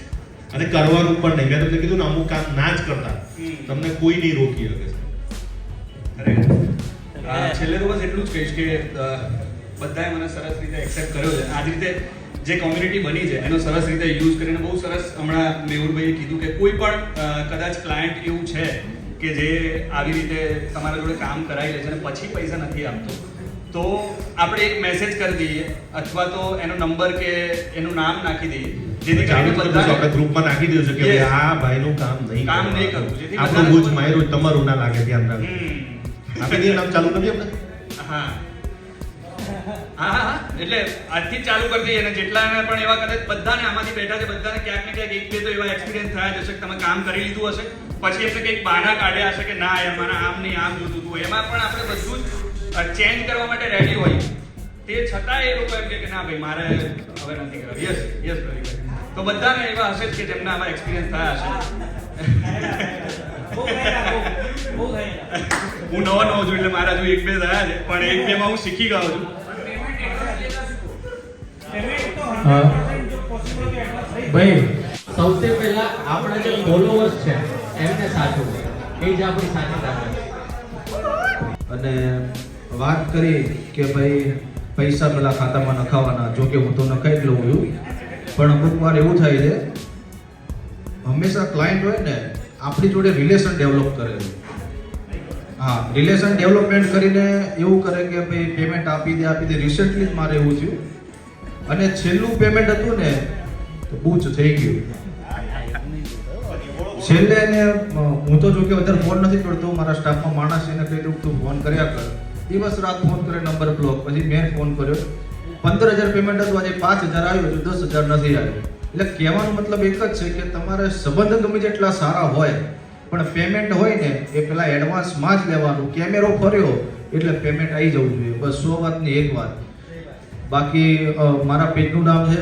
અને કરવાનું પણ નહીં. મેં તમને કીધું ને અમુક કામ ના જ કરતા તમને કોઈ નહીં રોકી શકે. છેલ્લે તો બસ એટલું જ કહીશ કે બધાએ મને સરસ રીતે એક્સેપ્ટ કર્યો છે. આ જ રીતે જે કોમ્યુનિટી બની છે એનો સરસ રીતે યુઝ કરીને બહુ સરસ હમણાં મેહુલભાઈએ કીધું કે કોઈ પણ કદાચ ક્લાયન્ટ એવું છે કે જે આવી રીતે તમારા જોડે કામ કરાવી લે છે અને પછી પૈસા નથી આપતો તો આપણે એક મેસેજ કરી દઈએ અથવા તો એનો નંબર કે એનું નામ નાખી દઈએ જેથી કરીને બધા આપણે ગ્રુપમાં નાખી દઈશું કે આ ભાઈનું કામ નહીં કરવું, જેથી આપણું ગુજ માર્યું તમારું ના લાગે ધ્યાન રાખો. આપી દઈએ, નામ ચાલુ કરીએ આપણે. હા, એટલે આજથી જ ચાલુ કરી દઈએ અને જેટલાને પણ એવા કદાચ બધાને આમાંથી બેઠા છે બધાને ક્યાંક ને ક્યાંક એક બે તો એવા એક્સપિરિયન્સ થયા જ હશે કે તમે કામ કરી લીધું હશે પછી એમને કંઈક બહાના કાઢ્યા હશે કે ના યાર મને આમ નહીં આમ જોતું હતું. એમાં પણ આપણે બધું જ ચેન્જ કરવા માટે રેડી હોય તે છતાં એ લોકો એમ કે ના ભાઈ મારે હવે નથી કરવું. યસ ભાઈ, તો બધાને એવા હશે જ કે જેમના આવા એક્સપિરિયન્સ થયા હશે. હું નવો છું એટલે મારા જો 1-2 થયા છે પણ 1-2 હું શીખી ગયો છું. ભાઈ સૌથી પહેલા આપણા જે ફોલોઅર્સ છે એમને સાચવવું, એ જ આપણી સાચી તાકાત. અને વાત કરી કે ભાઈ પૈસા પેલા ખાતામાં નખાવાના, જો કે હું તો નખાઈ જ લઉં છું, પણ અમુક વાર એવું થાય છે હંમેશા ક્લાયન્ટ હોય ને આપણી જોડે રિલેશન ડેવલપ કરે છે. હા, રિલેશન ડેવલપમેન્ટ કરીને એવું કરે કે ભાઈ પેમેન્ટ આપી દે. રિસેન્ટલી જ મારે એવું થયું અને છેલ્લું પેમેન્ટ હતું ને તો બૂચ થઈ ગયું. છેલ્લે એને હું તો જો કે વધારે ફોન નથી કરતો, મારા સ્ટાફમાં માણસ એને કહી દઉં તું ફોન કર્યા કર. દિવસ રાત ફોન કરે, નંબર બ્લોક. પછી મેં ફોન કર્યો, 15,000 પેમેન્ટ હતું, આજે 5,000 આવ્યું, હજુ 10,000 નથી આવ્યું. એટલે કહેવાનો મતલબ એક જ છે કે તમારે સંબંધ ગમે જેટલા સારા હોય પણ પેમેન્ટ હોય ને એ પેલા એડવાન્સમાં જ લેવાનું. કેમેરો ફર્યો એટલે પેમેન્ટ આવી જવું જોઈએ. બસ 100 વાતની એક વાત. બાકી મારા પેજનું નામ છે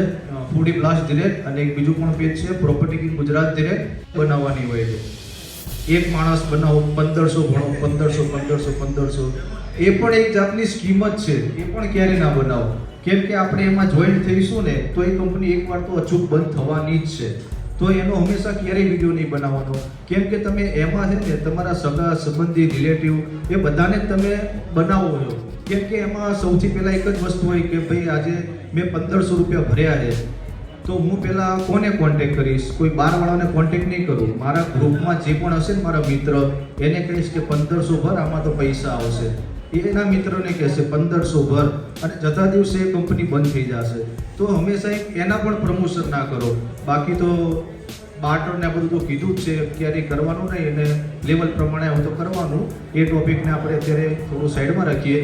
ફૂડી બ્લાસ્ટ ધીરેજ અને એક બીજું પણ પેજ છે પ્રોપર્ટી કિંગ ગુજરાત ધીરેજ. બનાવવાની હોય છે એક માણસ બનાવો 1500 ભણો 1500 એ પણ એક જાતની સ્કીમ જ છે. એ પણ ક્યારે ના બનાવો, કેમ કે આપણે એમાં જોઈન્ટ થઈશું ને તો એ કંપની એકવાર તો અચૂક બંધ થવાની જ છે. તો એનો હંમેશા ક્યારેય વિડીયો નહીં બનાવવાનો, કેમ કે તમે એમાં છે ને તમારા સગા સંબંધી રિલેટિવ એ બધાને તમે બનાવો છો. કેમ કે એમાં સૌથી પહેલાં એક જ વસ્તુ હોય કે ભાઈ આજે મેં 1500 રૂપિયા ભર્યા છે તો હું પહેલાં કોને કોન્ટેક કરીશ? કોઈ બહારવાળાને કોન્ટેક નહીં કરું. મારા ગ્રુપમાં જે પણ હશે ને મારા મિત્ર એને કહીશ કે 1500 ભર, આમાં તો પૈસા આવશે. એના મિત્રને કહેશે 1500 ભર અને જતા દિવસે એ કંપની બંધ થઈ જશે. તો હંમેશા એના પણ પ્રમોશન ના કરો. બાકી તો બાર્ટર ને આ બધું તો કીધું જ છે, ક્યારેય કરવાનું નહીં અને લેવલ પ્રમાણે હું તો કરવાનું. એ ટોપિકને આપણે અત્યારે થોડું સાઈડમાં રાખીએ.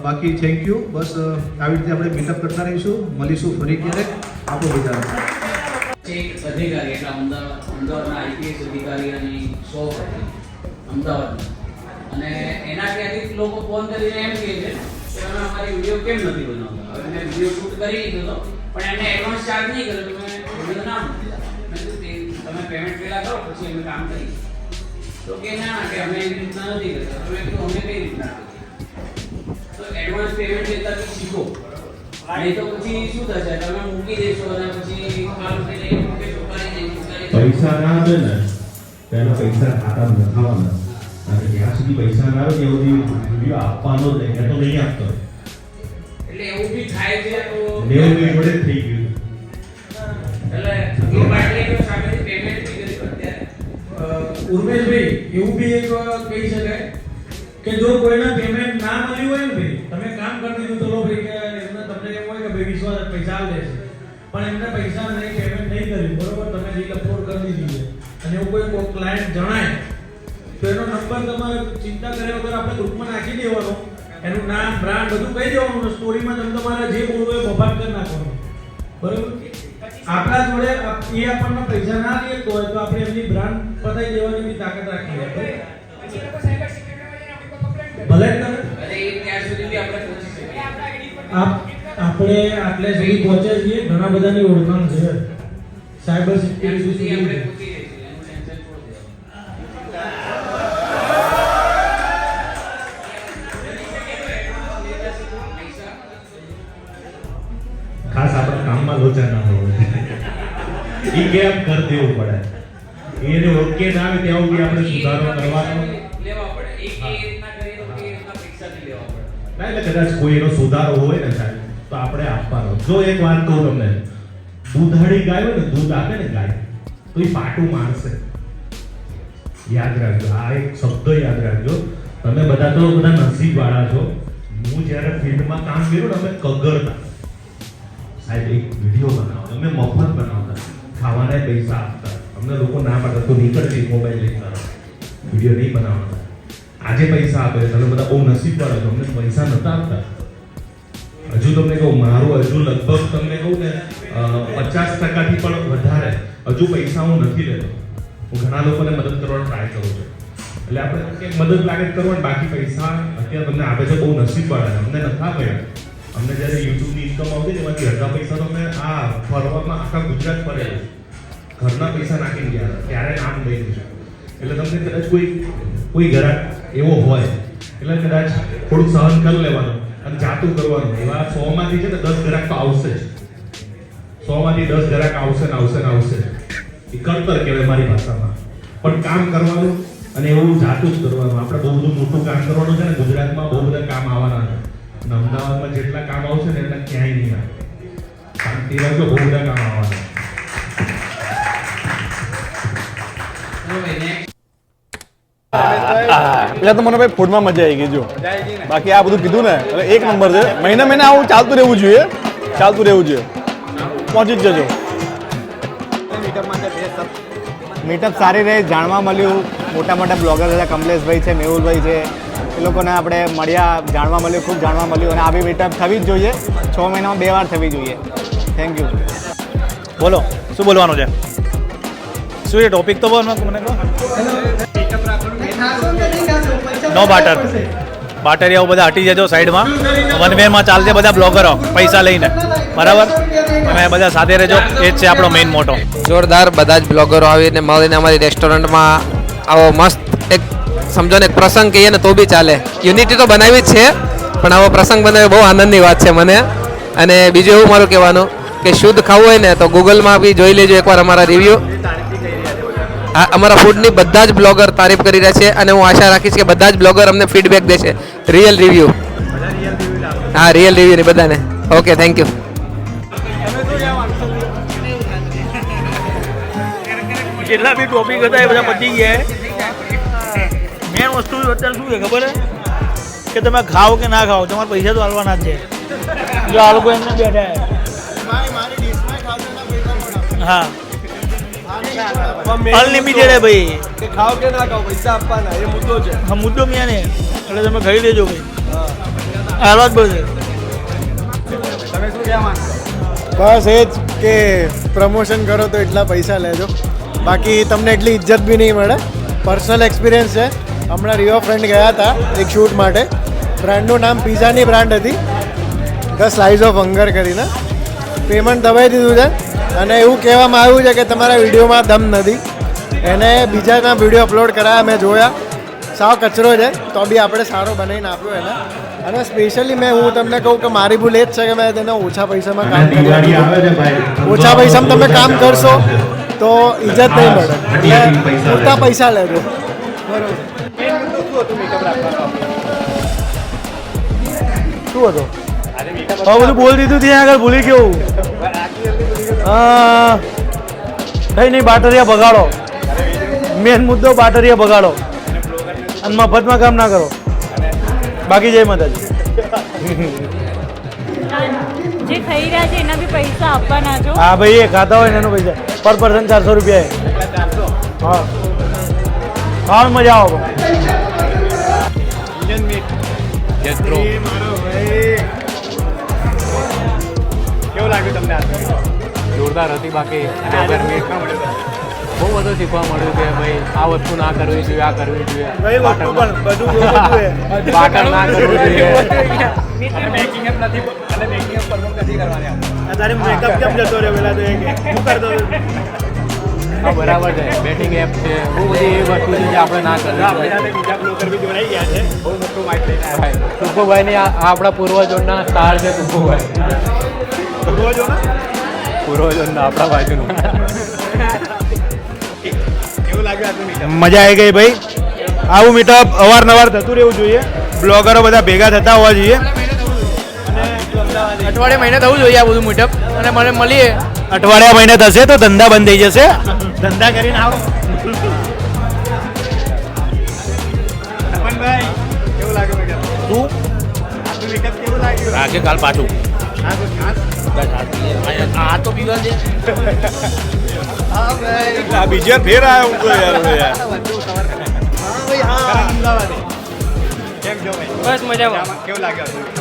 બાકી થેન્ક યુ. બસ આવી રીતે આપણે મીટઅપ કરતા રહીશું, મળીશું ફરી ક્યારેક. આપણો વિચાર એક અધિકારી એટલે અમદાવાદના આઈપીએસ અધિકારીની શોપ હતી અમદાવાદમાં, અને એના ત્યાંથી લોકો ફોન કરીને એમ કહે છે કે અમે અમારી વિડીયો કેમ નથી બનાવતા. હવે મેં વિડીયો શૂટ કરી દીધો પણ એમને એડવાન્સ ચાર્જ નહીં કર્યો તો મેં વિડીયો ના મૂકી. મેં કીધું તમે પેમેન્ટ પહેલાં કરો પછી અમે કામ કરીએ. તો કે ના કે અમે એવી રીતના નથી કરતા. મેં કીધું અમે કઈ રીતના કરીએ? તો એડવાન્સ પેમેન્ટ લેતા બી શીખો, નહીં તો પછી શું થશે તમે મૂકી દેશો અને પછી કામ થઈ જાય મૂકેશો પૈસા ના આવે ને પહેલા પૈસા ખાતામાં નખાવાના અને જ્યાં સુધી પૈસા ના આવે ત્યાં સુધી વિડીયો આપવાનો જ નહીં. તો નહીં આપતો એટલે એવું બી થાય છે. તો લેવું બી જોડે થઈ ગયું. એટલે એ બાટલી સામેથી પેમેન્ટ થઈ ગયું અત્યારે. ઉર્મેશભાઈ એવું બી એક કહી શકાય કે જો કોઈને પેમેન્ટ ના મળ્યું હોય ને ભાઈ, તમે કામ કરી દીધું ચલો ભાઈ કે એમને તમને એમ હોય કે ભાઈ વિશ્વાસ પૈસા આલ દેશે પણ એમને પૈસા નહીં, પેમેન્ટ નહીં કર્યું બરોબર, તમે ડીલ અપલોડ કરી દીધી અને એવું કોઈ ક્લાયન્ટ જણાય તો એનો નંબર તમારે ચિંતા કર્યા વગર આપણે ગ્રુપમાં નાખી દેવાનો. એનું નામ બ્રાન્ડ બધું કહી દેવાનું. સ્ટોરીમાં તમે તમારે જે બોલવું હોય બફાટ કરી નાખવાનું બરોબર. આપણા જોડે એ આપણને પૈસા ના લે તો હોય તો આપણે એમની બ્રાન્ડ પતાવી દેવાની બી તાકાત રાખીએ. ભલે આપણે આટલે સુધી પહોંચ્યા છીએ, ઘણા બધાની ઓળખાણ છે સાયબર સિક્યુરિટી. ખાસ આપણે કામમાં લોચા ના હોય એ ગેપ કરી દેવું પડે. એને ઓકે ના આવે ત્યાં સુધી આપણે સુધારો કરવાનો. લેવા પડે. એક રીતના કરીએ તો કે રીતના પૈસાથી લેવા પડે. ના એટલે કદાચ કોઈ એનો સુધારો હોય ને સાહેબ તો આપણે આપવાનો. જો એક વાત કહું તમને, દૂધાળી ગાય હોય ને, દૂધ આપે ને ગાય તો એ પાટું મારશે. યાદ રાખજો, આ એક શબ્દ યાદ રાખજો. તમે બધા તો બધા નસીબ વાળા છો. હું જ્યારે ફિલ્ડમાં કામ કર્યું ને અમે કગરતા સાહેબ એક વિડીયો બનાવતા, અમે મફત બનાવતા, ખાવાના પૈસા આપતા. અમને લોકો ના પાડતા તો નીકળતી મોબાઈલ લઈને વિડીયો નહીં બનાવતા. આજે પૈસા આપે તમે બધા બહુ નસીબ વાળા છો. અમને પૈસા નતા આપતા. હજુ તમને કહું મારું હજુ લગભગ તમને કહું ને 50%થી પણ વધારે હજુ પૈસા હું નથી લેતો. હું ઘણા લોકોને મદદ કરવાનો ટ્રાય કરું છું. એટલે આપણે કંઈક મદદ લાગે કરવાની, બાકી પૈસા અત્યારે તમને આપે છે બહુ નસીબ વાળા. અમને નતા આપ્યા. અમને જ્યારે યુટ્યુબની ઇન્કમ આવતી ને એમાંથી અડધા પૈસા તો અમે આ ફરવામાં આખા ગુજરાત ફરેલું, ઘરના પૈસા નાખીને ગયા ત્યારે નામ લઈ દીધું. એટલે તમને કદાચ કોઈ ગ્રાહક એવો હોય એટલે કદાચ થોડું સહન કરી લેવાનું અને જાતું કરવાનું. એવા 100 માંથી છે ને 10 ગ્રાહક તો આવશે જ. 100 માંથી 10 ગ્રાહક આવશે ને આવશે ને આવશે. એ કળતર કહેવાય મારી ભાષામાં. પણ કામ કરવાનું અને એવું જાતું જ કરવાનું. આપણે બહુ બધું મોટું કામ કરવાનું છે ને. ગુજરાતમાં બહુ બધા કામ આવવાના છે અને અમદાવાદમાં જેટલા કામ આવશે ને એટલા ક્યાંય નહીં આવે. શાંતિ રાખજો, બહુ બધા કામ આવવાના. પેલા તો મને ભાઈ ફૂડમાં મજા આવી ગઈ જો બાકી આ બધું કીધું ને એટલે એક નંબર છે મહિને આવું ચાલતું રહેવું જોઈએ પહોંચી જ જજો મીટઅપ સારી રહી જાણવા મળ્યું મોટા મોટા બ્લોગર હતા કમલેશભાઈ છે મેહુલભાઈ છે એ લોકોને આપણે મળ્યા જાણવા મળ્યું ખૂબ જાણવા મળ્યું અને આવી મીટઅપ થવી જ જોઈએ 6 મહિનામાં 2 વાર થવી જોઈએ થેન્ક યુ બોલો શું બોલવાનું છે શું એ ટોપિક તો બોલો મને કહો નો બાટર બાટરિયાઓ બધા હટી જજો સાઈડમાં વન વેમાં ચાલશે બધા બ્લોગરો પૈસા લઈને બરાબર તમે બધા સાથે રહેજો એ જ છે આપણો મેઇન મોટો જોરદાર બધા જ બ્લોગરો આવીને મળીને અમારી રેસ્ટોરન્ટમાં આવો મસ્ત એક સમજો ને એક પ્રસંગ કહીએ ને તો બી ચાલે યુનિટી તો બનાવી જ છે પણ આવો પ્રસંગ બનાવ્યો બહુ આનંદની વાત છે મને અને બીજું એવું મારું કહેવાનું કે શુદ્ધ ખાવું હોય ને તો ગૂગલમાં બી જોઈ લેજો એકવાર અમારા રિવ્યૂ હા અમારા ફૂડની બધા જ બ્લોગર તારીફ કરી રહ્યા છે અને હું આશા રાખીશ કે બધા જ બ્લોગર અમને ફીડબેક દેશે રિયલ રિવ્યૂ હા રિયલ રિવ્યૂ ને બધાને ઓકે થેન્ક યુ જેટલા બી ટોપિક હતા એ બધા પતી ગયા મેન વસ્તુ અત્યારે શું છે ખબર કે તમે ખાઓ કે ના ખાઓ તમારે પૈસા તો હાલવાના જ છે જો આ લોકો એમને બેઠા હા અનલિમિટેડ હે ભાઈ ખાઓ કે ના ખાઓ પૈસા આપવાના એ મુદ્દો છે હા મુદ્દો ક્યાં ને એટલે તમે ખાઈ લેજો ભાઈ હાલવા જ બધે બસ એ જ કે પ્રમોશન કરો તો એટલા પૈસા લેજો બાકી તમને એટલી ઇજ્જત બી નહીં મળે પર્સનલ એક્સપિરિયન્સ છે હમણાં રિયો ફ્રેન્ડ ગયા હતા એક શૂટ માટે બ્રાન્ડનું નામ પિઝાની બ્રાન્ડ હતી ધ સ્લાઇસ ઓફ હંગર કરીને પેમેન્ટ દબાઈ દીધું છે અને એવું કહેવામાં આવ્યું છે કે તમારા વિડીયોમાં દમ નથી એને બીજાના વિડીયો અપલોડ કરાયા મેં જોયા સાવ કચરો છે તો બી આપણે સારો બનાવીને આપ્યો એને અને સ્પેશિયલી હું તમને કહું કે મારી ભૂલ એ જ છે કે મેં તેને ઓછા પૈસામાં કામ કર્યું ઓછા પૈસામાં તમે કામ કરશો તો ઇજ્જત નહીં મળે એટલે પૂરતા પૈસા લેજો શું હતું હવે બધું બોલ દીધું ત્યાં આગળ ભૂલી ગયું કઈ નહીં બાટરિયા બગાડો મેન મુદ્દો બાટરિયા બગાડો અને મફતમાં કામ ના કરો બાકી જય માતાજી જે ખાઈ રહ્યા છે એના બી પૈસા આપવાના છો હા ભાઈ એ ખાતા હોય ને એનો પૈસા પર પર્સન 400 રૂપિયા હા ખાવા મજા આવો કેવું લાગ્યું તમને આ જોરદાર હતી બાકી બહુ બધું શીખવા મળ્યું કે ભાઈ આ વસ્તુ ના કરવી જોઈએ આ કરવી જોઈએ બાટર ના કરવું જોઈએ બરાબર છે બેટિંગ એપ છે બહુ બધી એ વસ્તુ છે જે આપણે ના કરવી ટુકુભાઈની આપણા પૂર્વજોના સ્ટાર છે ટુકુભાઈ પૂર્વજોના આપણા બાજુનું મજા આવી ગઈ ભાઈ આવું મીટઅપ અવારનવાર થતું રહેવું જોઈએ બ્લોગરો બધા ભેગા થતા હોવા જોઈએ અઠવાડિયે મહિને થવું જોઈએ આ બધું મીટઅપ અને મને મળીએ અઠવાડિયા મહિને થશે તો ધંધા બંધ થઈ જશે ધંધા કરીને આવો કેવું લાગ્યું રાખે કાલ પાછું આ તો પીવા છે બીજા ફેર આવ્યો હું તો યાર બસ મજામાં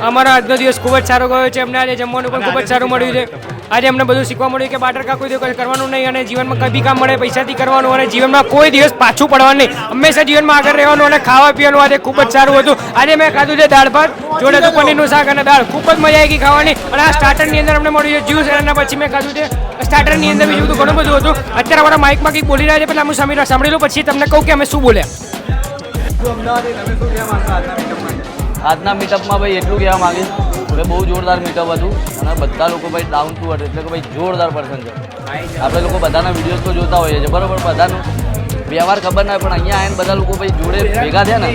અમારો આજનો દિવસ ખૂબ જ સારો ગયો છે અમને આજે જમવાનું પણ ખૂબ જ સારું મળ્યું છે આજે અમને બધું શીખવા મળ્યું કે બાટર કા કોઈ દિવસ કરવાનું નહીં અને જીવનમાં કઈ બી કામ મળે પૈસાથી કરવાનું અને જીવનમાં કોઈ દિવસ પાછું પડવાનું નહીં હંમેશા જીવનમાં આગળ રહેવાનું અને ખાવા પીવાનું આજે ખૂબ જ સારું હતું આજે મેં ખાધું છે દાળ ભાત જોડે તો પનીરનું શાક અને દાળ ખૂબ જ મજા આવી ગઈ ખાવાની અને આ સ્ટાર્ટરની અંદર અમને મળ્યું છે જ્યુસ અને પછી મેં ખાધું છે સ્ટાર્ટરની અંદર બીજું બધું ઘણું બધું હતું અત્યારે અમારા માઇકમાં કંઈક બોલી રહ્યા છે પહેલાં હું સાંભળી લઉં પછી તમને કહું કે અમે શું બોલ્યા આજના મીટઅપમાં ભાઈ એટલું કહેવા માંગીશ કે બહુ જોરદાર મીટઅપ હતું અને બધા લોકો ભાઈ ડાઉન ટુ અર્થ એટલે કે ભાઈ જોરદાર પર્સન છે આપણે લોકો બધાના વિડીયોઝ તો જોતા હોઈએ છીએ બરાબર બધાનું વ્યવહાર ખબર ના હોય પણ અહીંયા આવીને બધા લોકો ભાઈ જોડે ભેગા થયા ને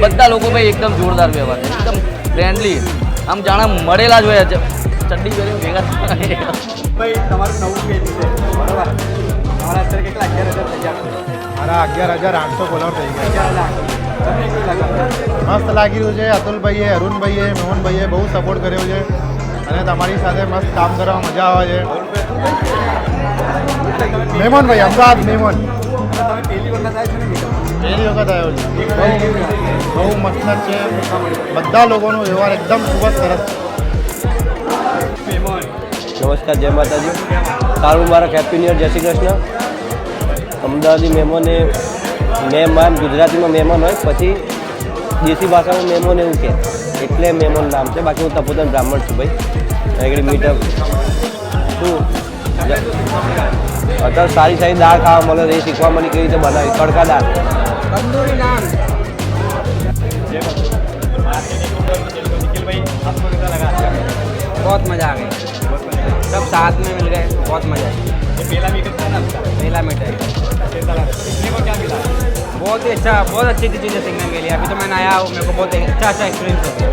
બધા લોકો ભાઈ એકદમ જોરદાર વ્યવહાર છે એકદમ ફ્રેન્ડલી આમ જાણે મળેલા જ હોય ચડ્ડી પહેરીને ભેગા ભાઈ તમારું નવું પેજ છે બરાબર અમારા અત્યારે કેટલા 11,000 તૈયાર મારા 11,800 ફોલોવર થઈ ગયા. મસ્ત લાગી રહ્યું છે. અતુલભાઈએ, અરુણભાઈએ, મોહનભાઈએ બહુ સપોર્ટ કર્યો છે અને તમારી સાથે મસ્ત કામ કરવામાં મજા આવે છે. મહેમાનભાઈ, અમદાવાદ મહેમાન પહેલી વખત આવ્યો છે. બહુ મસ્ત છે. બધા લોકોનો વ્યવહાર એકદમ ખૂબ જ સરસ છે. નમસ્કાર, જય માતાજી. સારું મુબારક, હેપી ન્યુ યર, જય શ્રી કૃષ્ણ. અમદાવાદી મહેમાને મહેમાન ગુજરાતીમાં મહેમાન હોય, પછી દેશી ભાષામાં મહેમાન એવું કે એટલે મહેમાન નામ છે. બાકી હું તપોદન બ્રાહ્મણ છું ભાઈ. આગળ મીટઅપ શું અત્યારે સારી સારી દાળ ખાવા મળે, એ શીખવા મળી કેવી રીતે બનાવી. તડકા દાળ, તંદૂરી નાન. बहुत मज़ा आ गई, सब साथ में मिल गए, बहुत मज़ा आई. पहला मीटअप था ना आपका? पहला मीटअप. सीखने को क्या मिला? बहुत ही अच्छा, बहुत अच्छी अच्छी चीज़ें सीखने मिली. अभी तो मैं नया हूँ, मेरे को बहुत अच्छा अच्छा एक्सपीरियंस हो गया.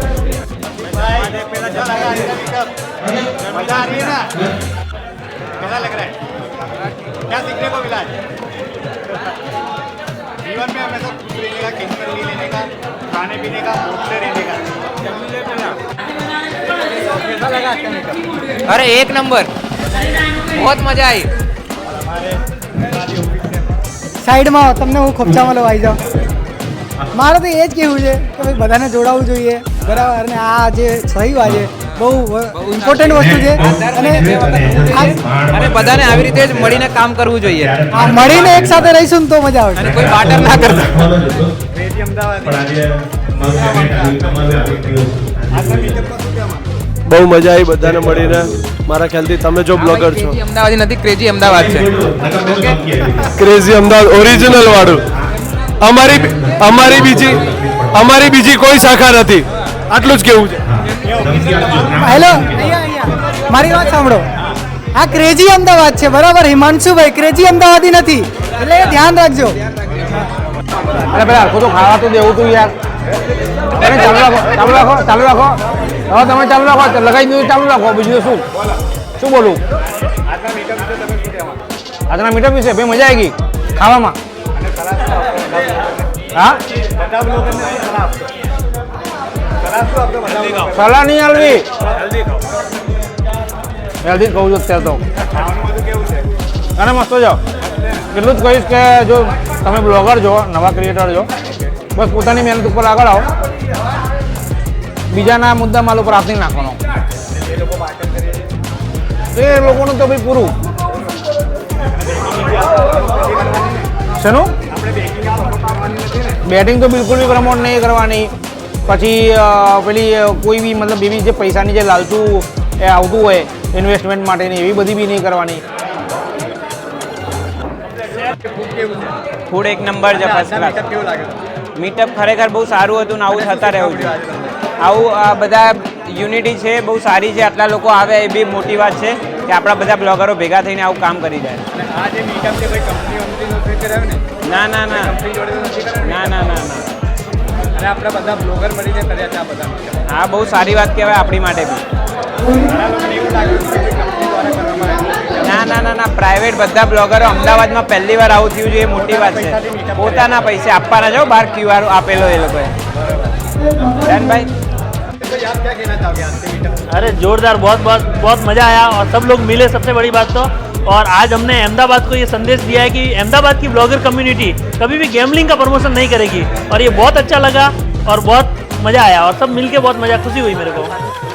मजा आ रही है ना? कैसा लग रहा है? क्या सीखने को मिला है? जीवन में हमेशा खुश रहने का, टेंशन नहीं लेने का, खाने पीने का, भूखते रहने का. कैसा लगा आपका मेकअप? अरे एक नंबर, बहुत मज़ा आई. સાઈડમાં તમને હું ખોપચામાં લઉં, આવી જાઓ. મારે તો એ જ કહેવું છે કે ભાઈ બધાને જોડાવવું જોઈએ, બરાબર. અને આ જે સહી વાત છે બહુ ઇમ્પોર્ટન્ટ વસ્તુ છે અને બધાને આવી રીતે જ મળીને કામ કરવું જોઈએ. મળીને એક સાથે રહીશું ને તો મજા આવશે. અને કોઈ બાટર ના કરતા. બહુ મજા આવી બધાને મળીને. મારા ખ્યાલથી તમે જો બ્લોગર છો, અમદાવાદી નથી, ક્રેઝી અમદાવાદ છે. ક્રેઝી અમદાવાદ ઓરિજિનલ વાળું. અમારી બીજી કોઈ શાખા નથી. આટલું જ કેવું છે. હેલો, મારી વાત સાંભળો. આ ક્રેઝી અમદાવાદ છે, બરાબર. હિમાંશુભાઈ ક્રેઝી અમદાવાદી નથી, એટલે એ ધ્યાન રાખજો. અરે ભાઈ આખું તો ખાવા તો દેવું તું યાર. તમે ચાલુ રાખો, ચાલુ રાખો, ચાલુ રાખો. હવે તમે ચાલુ રાખો, લગાવી દીધું, ચાલુ રાખો. બીજું શું શું બોલું? આજના મીટઅપ વિશે ભાઈ મજા આવી ગઈ ખાવામાં. હા, સલાહ નહીં આલવી. હેલ્ધી કહું છું અત્યારે તો. અને મસ્ત જાઓ. એટલું જ કહીશ કે જો તમે બ્લોગર છો, નવા ક્રિએટર છો, બસ પોતાની મહેનત ઉપર આગળ આવો. બીજાના મુદ્દા માલ ઉપર હાથ નહીં નાખવાનો. એ લોકોનું તો ભાઈ પૂરું. શેનું બેટિંગ તો બિલકુલ બી પ્રમોટ નહીં કરવાની. પછી પેલી કોઈ બી મતલબ એવી જે પૈસાની જે લાલતું એ આવતું હોય ઇન્વેસ્ટમેન્ટ માટેની, એવી બધી બી નહીં કરવાની. ફૂડ એક નંબર છે, ફર્સ્ટ ક્લાસ. મીટઅપ ખરેખર બહુ સારું હતું ને આવું થતા રહેવું જોઈએ. આવું બધા યુનિટી છે, બહુ સારી છે. આટલા લોકો આવે એ બી મોટી વાત છે કે આપણા બધા બ્લોગરો ભેગા થઈને આવું કામ કરી જાય. ના ના ના ના ના ના. અને આપણે બધા બ્લોગર મળીને કર્યા છે આ બધા. હા, બહુ સારી વાત કહેવાય આપણી માટે બી. ના ના ના ના, પ્રાઇવેટ બધા બ્લોગરો અમદાવાદમાં પહેલી વાર આવું થયું છે, એ મોટી વાત છે. પોતાના પૈસે આપવાના જાઓ, બહાર QR આપેલો એ લોકોએ. डन भाई? अरे जोरदार, बहुत बहुत बहुत मज़ा आया और सब लोग मिले, सबसे बड़ी बात तो. और आज हमने अहमदाबाद को ये संदेश दिया है कि अहमदाबाद की ब्लॉगर कम्युनिटी कभी भी गैम्बलिंग का प्रमोशन नहीं करेगी. और ये बहुत अच्छा लगा और बहुत मज़ा आया और सब मिलके बहुत मज़ा, खुशी हुई मेरे को.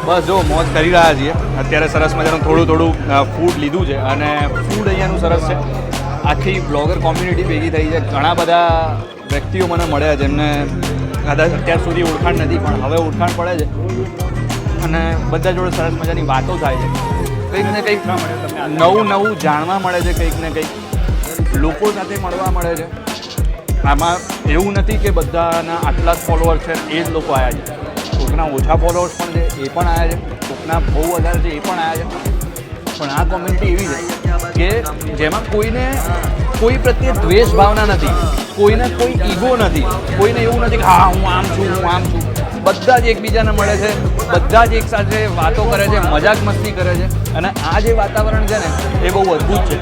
બસ જો મોજ કરી રહ્યા છીએ અત્યારે. સરસ મજાનું થોડું ફૂડ લીધું છે અને ફૂડ અહીંયાનું સરસ છે. આખી બ્લોગર કોમ્યુનિટી ભેગી થઈ છે. ઘણા બધા વ્યક્તિઓ મને મળ્યા જેમને કદાચ અત્યાર સુધી ઓળખાણ નથી, પણ હવે ઓળખાણ પડે છે અને બધા જોડે સરસ મજાની વાતો થાય છે. કંઈક ને કંઈક નવું જાણવા મળે છે, કંઈક ને કંઈક લોકો સાથે મળવા મળે છે. આમાં એવું નથી કે બધાના આટલા જ ફોલોઅર્સ છે એ જ લોકો આવ્યા છે. કોઈકના ઓછા ફોલોઅર્સ પણ છે, એ પણ આવ્યા છે. કોઈકના બહુ વધારે છે, એ પણ આવ્યા છે. પણ આ કોમ્યુનિટી એવી છે કે જેમાં કોઈને કોઈ પ્રત્યે દ્વેષ ભાવના નથી, કોઈને કોઈ ઈગો નથી, કોઈને એવું નથી કે હા હું આમ છું, હું આમ છું. બધા જ એકબીજાને મળે છે, બધા જ એક સાથે વાતો કરે છે, મજાક મસ્તી કરે છે. અને આ જે વાતાવરણ છે ને એ બહુ અદ્ભુત છે.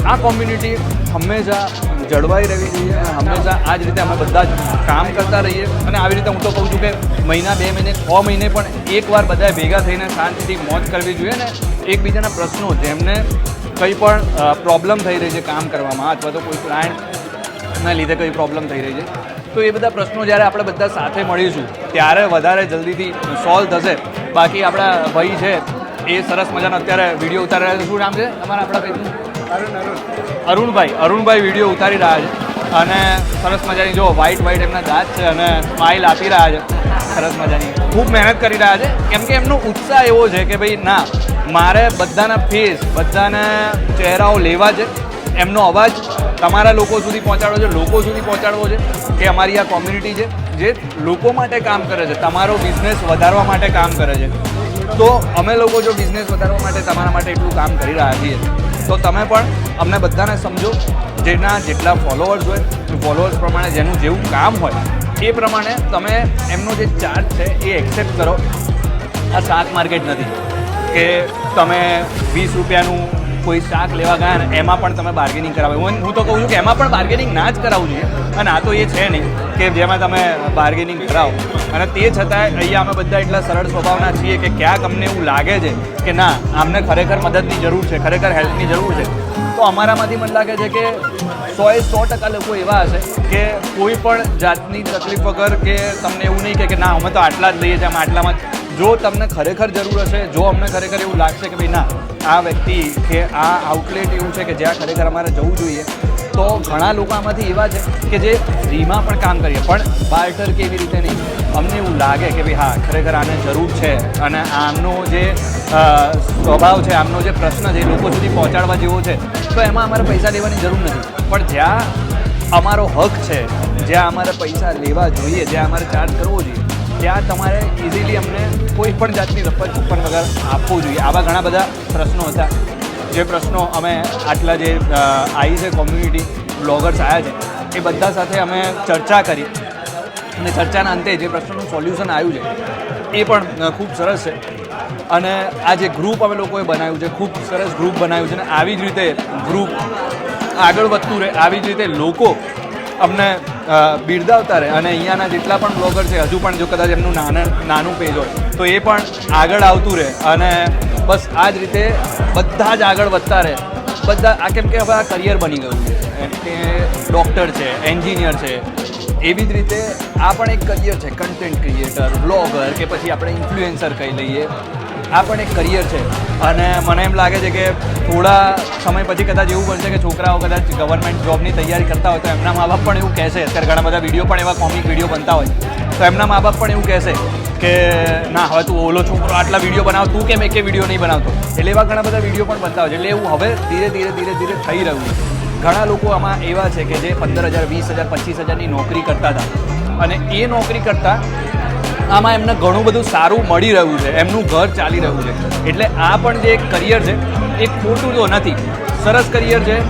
આ કોમ્યુનિટી હંમેશા જળવાઈ રહેવી જોઈએ અને હંમેશા આ જ રીતે અમે બધા જ કામ કરતા રહીએ અને આવી રીતે હું તો કહું છું કે મહિના 2 મહિને 6 મહિને પણ એકવાર બધાએ ભેગા થઈને શાંતિથી મોજ કરવી જોઈએ ને એકબીજાના પ્રશ્નો જેમને કંઈ પણ પ્રોબ્લેમ થઈ રહી છે કામ કરવામાં અથવા તો કોઈ ક્લાયન્ટના લીધે કંઈ પ્રોબ્લેમ થઈ રહી છે તો એ બધા પ્રશ્નો જ્યારે આપણે બધા સાથે મળીશું ત્યારે વધારે જલ્દીથી સોલ્વ થશે. બાકી આપણા ભાઈ છે એ સરસ મજાનો અત્યારે વિડીયો ઉતારી રહ્યા છે. શું નામ છે તમારા આપણા ભાઈનું? અરુણભાઈ વિડીયો ઉતારી રહ્યા છે અને સરસ મજાની જો વ્હાઈટ એમના દાંત છે અને સ્માઇલ આપી રહ્યા છે સરસ મજાની. ખૂબ મહેનત કરી રહ્યા છે કેમ કે એમનો ઉત્સાહ એવો છે કે ભાઈ ના મારે બધાના ફેસ બધાના ચહેરાઓ લેવા છે, એમનો અવાજ તમારા લોકો સુધી પહોંચાડવો છે, લોકો સુધી પહોંચાડવો છે કે અમારી આ કોમ્યુનિટી છે જે લોકો માટે કામ કરે છે, તમારો બિઝનેસ વધારવા માટે કામ કરે છે. તો અમે લોકો જો બિઝનેસ વધારવા માટે તમારા માટે એટલું કામ કરી રહ્યા છીએ તો તમે પણ અમને બધાને સમજો. જેના જેટલા ફોલોઅર્સ હોય ફોલોઅર્સ પ્રમાણે જેનું જેવું કામ હોય એ પ્રમાણે તમે એમનો જે ચાર્જ છે એ એક્સેપ્ટ કરો. આ શાક માર્કેટ નથી કે તમે 20 રૂપિયાનું કોઈ શાક લેવા ગયા ને એમાં પણ તમે બાર્ગેનિંગ કરાવો. હું તો કહું છું કે એમાં પણ બાર્ગેનિંગ ના જ કરાવવું જોઈએ અને આ તો એ છે નહીં કે જેમાં તમે બાર્ગેનિંગ કરાવો. અને તે છતાંય અહીંયા અમે બધા એટલા સરળ સ્વભાવના છીએ કે ક્યાંક અમને એવું લાગે છે કે ના આમને ખરેખર મદદની જરૂર છે, ખરેખર હેલ્પની જરૂર છે તો અમારામાંથી મને લાગે છે કે 100% લોકો એવા હશે કે કોઈ પણ જાતની તકલીફ વગર કે તમને એવું નહીં કે ના અમે તો આટલા જ લઈએ છીએ અમે આટલામાં જ. જો તમને ખરેખર જરૂર હશે, જો અમને ખરેખર એવું લાગશે કે ભાઈ ના આ વ્યક્તિ કે આ આઉટલેટ એવું છે કે જ્યાં ખરેખર અમારે જવું જોઈએ તો ઘણા લોકો આમાંથી એવા છે કે જે ફ્રીમાં પણ કામ કરીએ પણ બાર્ટર કેવી રીતે નહીં. અમને એવું લાગે કે ભાઈ હા ખરેખર આને જરૂર છે અને આમનો જે સ્વભાવ છે, આમનો જે પ્રશ્ન છે એ લોકો સુધી પહોંચાડવા જેવો છે તો એમાં અમારે પૈસા લેવાની જરૂર નથી. પણ જ્યાં અમારો હક છે, જ્યાં અમારે પૈસા લેવા જોઈએ, જ્યાં અમારે ચાર્જ કરવો જોઈએ ત્યાં તમારે ઇઝીલી અમને કોઈ પણ જાતની રપટ ચુપ્પન વગર આપવું જોઈએ. આવા ઘણા બધા પ્રશ્નો હતા જે પ્રશ્નો અમે આટલા જે આવી છે કોમ્યુનિટી બ્લોગર્સ આવ્યા છે એ બધા સાથે અમે ચર્ચા કરી અને ચર્ચાના અંતે જે પ્રશ્નોનું સોલ્યુશન આવ્યું છે એ પણ ખૂબ સરસ છે. અને આ જે ગ્રુપ અમે લોકોએ બનાવ્યું છે ખૂબ સરસ ગ્રુપ બનાવ્યું છે અને આવી જ રીતે ગ્રુપ આગળ વધતું રહે, આવી જ રીતે લોકો અમને બિરદાવતા રહે અને અહીંયાના જેટલા પણ બ્લોગર છે હજુ પણ જો કદાચ એમનું નાનું પેજ હોય તો એ પણ આગળ આવતું રહે અને બસ આ જ રીતે બધા જ આગળ વધતા રહે. બધા આ કેમ કે હવે આ કરિયર બની ગયું છે કે ડૉક્ટર છે, એન્જિનિયર છે, એવી જ રીતે આ પણ એક કરિયર છે. કન્ટેન્ટ ક્રિએટર, બ્લોગર કે પછી આપણે ઇન્ફ્લુએન્સર કહી લઈએ, આ પણ એક કરિયર છે. અને મને એમ લાગે છે કે થોડા સમય પછી કદાચ એવું બનશે કે છોકરાઓ કદાચ ગવર્મેન્ટ જોબની તૈયારી કરતા હોય તો એમના મા બાપ પણ એવું કહેશે. અત્યારે ઘણા બધા વિડીયો પણ એવા કોમિક વિડીયો બનતા હોય તો એમના મા બાપ પણ એવું કહેશે કે ના હવે તું ઓલો છોકરો આટલા વિડીયો બનાવ, તું કેમ એકે વિડીયો નહીં બનાવતો. એટલે એવા ઘણા બધા વિડીયો પણ બનતા હોય છે. એટલે એવું હવે ધીરે ધીરે થઈ રહ્યું છે. ઘણા લોકો આમાં એવા છે કે જે 15,000, 20,000, 25,000ની નોકરી કરતા હતા અને એ નોકરી કરતાં આમાં એમને ઘણું બધું સારું મળી રહ્યું છે, એમનું ઘર ચાલી રહ્યું છે. એટલે આ પણ જે એક કરિયર છે એ ખોટું તો નથી, સરસ કરિયર છે.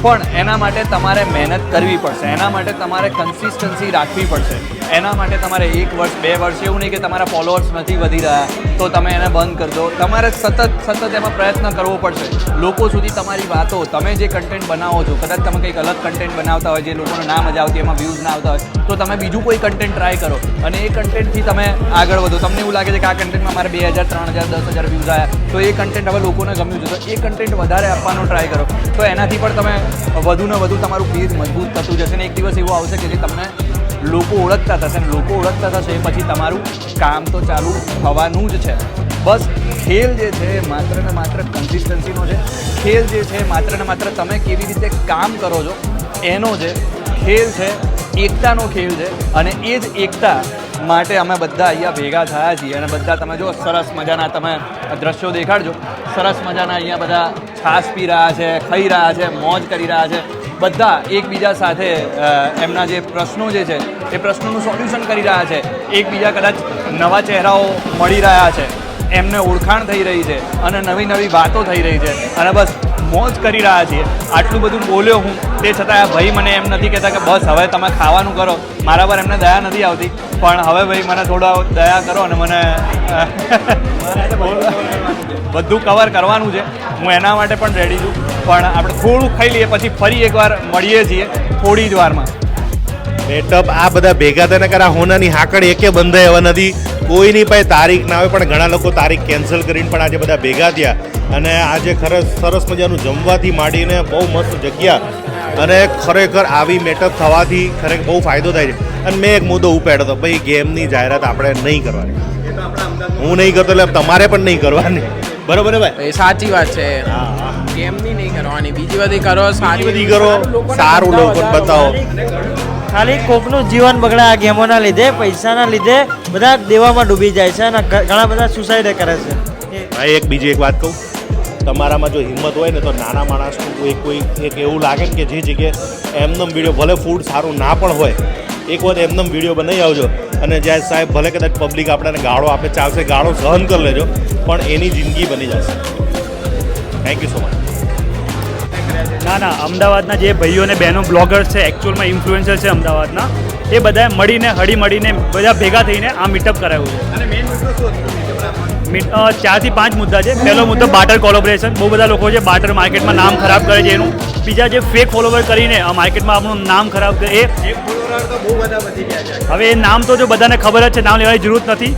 પણ એના માટે તમારે મહેનત કરવી પડશે, એના માટે તમારે કન્સિસ્ટન્સી રાખવી પડશે. એના માટે તમારે 1 વર્ષ 2 વર્ષ એવું નહીં કે તમારા ફોલોઅર્સ નથી વધી રહ્યા તો તમે એને બંધ કરી દો. તમારે સતત એમાં પ્રયત્ન કરવો પડશે. લોકો સુધી તમારી વાતો, તમે જે કન્ટેન્ટ બનાવો છો, કદાચ તમે કંઈક અલગ કન્ટેન્ટ બનાવતા હોય જે લોકોને ના મજા આવતી, એમાં વ્યૂઝ ના આવતા હોય તો તમે બીજું કોઈ કન્ટેન્ટ ટ્રાય કરો અને એ કન્ટેન્ટથી તમે આગળ વધો. તમને એવું લાગે છે કે આ કન્ટેન્ટમાં મારે 2,000, 3,000, 10,000 વ્યૂઝ આવ્યા તો એ કન્ટેન્ટ હવે લોકોને ગમ્યું છે તો એ કન્ટેન્ટ વધારે આપવાનો ટ્રાય કરો. તો એનાથી પણ તમે વધુ ને વધુ તમારું પેજ મજબૂત થતું જશે ને એક દિવસ એવો આવશે કે જે તમને લોકો ઓળખતા થશે અને લોકો ઓળખતા થશે પછી તમારું કામ તો ચાલુ થવાનું જ છે. બસ ખેલ જે છે માત્ર ને માત્ર કન્સિસ્ટન્સીનો છે. ખેલ જે છે માત્ર ને માત્ર તમે કેવી રીતે કામ કરો છો એનો છે. ખેલ છે એકતાનો ખેલ છે અને એ જ એકતા માટે અમે બધા અહીંયા ભેગા થયા છીએ અને બધા તમે જો સરસ મજાના તમે દ્રશ્યો દેખાડજો. સરસ મજાના અહીંયા બધા છાશ પી રહ્યા છે, ખાઈ રહ્યા છે, મોજ કરી રહ્યા છે. બધા એકબીજા સાથે એમના જે પ્રશ્નો જે છે એ પ્રશ્નોનું સોલ્યુશન કરી રહ્યા છે. એકબીજા કદાચ નવા ચહેરાઓ મળી રહ્યા છે, એમને ઓળખાણ થઈ રહી છે અને નવી નવી વાતો થઈ રહી છે અને બસ મોજ કરી રહ્યા છીએ. આટલું બધું બોલ્યો હું, તે છતાં આ ભાઈ મને એમ નથી કહેતા કે બસ હવે તમે ખાવાનું કરો. મારા પર એમને દયા નથી આવતી, પણ હવે ભાઈ મને થોડો દયા કરો અને મને બધું કવર કરવાનું છે. હું એના માટે પણ રેડી છું, પણ આપણે થોડું ખાઈ લઈએ પછી ફરી એકવાર મળીએ છીએ થોડી જ વારમાં. મેટઅપ આ બધા ભેગા થઈને કરે, હોનાની હાકડ એકે બંધાય એવા નથી. કોઈની પાસે તારીખ ના આવે, પણ ઘણા લોકો તારીખ કેન્સલ કરીને પણ આજે બધા ભેગા થયા. અને આજે સરસ મજાનું જમવાથી માંડીને બહુ મસ્ત જગ્યા, અને ખરેખર આવી મેટઅપ થવાથી ખરેખર બહુ ફાયદો થાય છે. અને મેં એક મુદ્દો ઉપાડ્યો હતો, ભાઈ ગેમની જાહેરાત આપણે નહીં કરવાની. હું નહીં કરતો એટલે તમારે પણ નહીં કરવાની. બરોબર ને ભાઈ? સાચી વાત છે. ગેમની નહીં કરવાની, બીજી બધી કરો, સારી બધી કરો, સારું લોકો બતાવો. ખાલી કોકનું જીવન બગડે આ ગેમોના લીધે, પૈસાના લીધે બધા દેવામાં ડૂબી જાય છે અને ઘણા બધા સુસાઇડ કરે છે. ભાઈ બીજી એક વાત કહું, તમારામાં જો હિંમત હોય ને તો નાના માણસનું કોઈ એક એવું લાગે ને કે જે જગ્યાએ એમનેમ વિડીયો, ભલે ફૂડ સારું ના પણ હોય, એક વખત એમનેમ વિડીયો બનાવી આવજો. અને જ્યાં સાહેબ ભલે કદાચ પબ્લિક આપણને ગાળો આપે, ચાલશે, ગાળો સહન કરી લેજો, પણ એની જિંદગી બની જશે. Thank you so much. ના, અમદાવાદના જે ભાઈઓ અને બહેનો બ્લોગર્સ છે, એકચ્યુઅલમાં ઇન્ફ્લુએન્સર છે અમદાવાદના, એ બધાએ મળીને મળીને બધા ભેગા થઈને આ મીટઅપ કરાવ્યું છે. અને મેઇન મુદ્દો શું હતો? 4 થી 5 મુદ્દા છે. પહેલો મુદ્દો બાર્ટર કોલોબરેશન. બહુ બધા લોકો છે બાર્ટર માર્કેટમાં નામ ખરાબ કરે છે એનું. બીજા જે ફેક ફોલોવર કરીને માર્કેટમાં આપણું નામ ખરાબ કરે, એ હવે એ નામ તો જો બધાને ખબર જ છે, નામ લેવાની જરૂર નથી.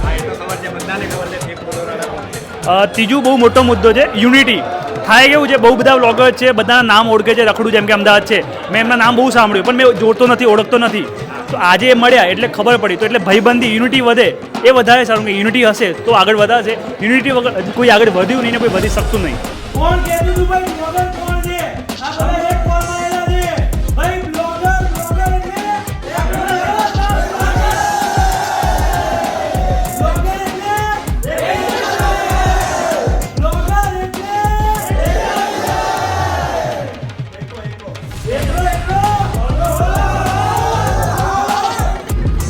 ત્રીજું બહુ મોટો મુદ્દો છે યુનિટી. થાય કેવું છે, બહુ બધા વ્લોગર છે, બધાના નામ ઓળખે છે, રખડું જેમ કે અમદાવાદ છે, મેં એમના નામ બહુ સાંભળ્યું, પણ મેં જોડતો નથી, ઓળખતો નથી. તો આજે એ મળ્યા એટલે ખબર પડી. તો એટલે ભાઈબંધી, યુનિટી વધે એ વધારે સારું. કે યુનિટી હશે તો આગળ વધાશે. યુનિટી વગર કોઈ આગળ વધ્યું નહીં ને કોઈ વધી શકતું નહીં. કોણ કહેતું હતું ભાઈ બ્લોગર કોણ છે? આ બધા એક કોલમાં આવેલા છે. ભાઈ બ્લોગર એટલે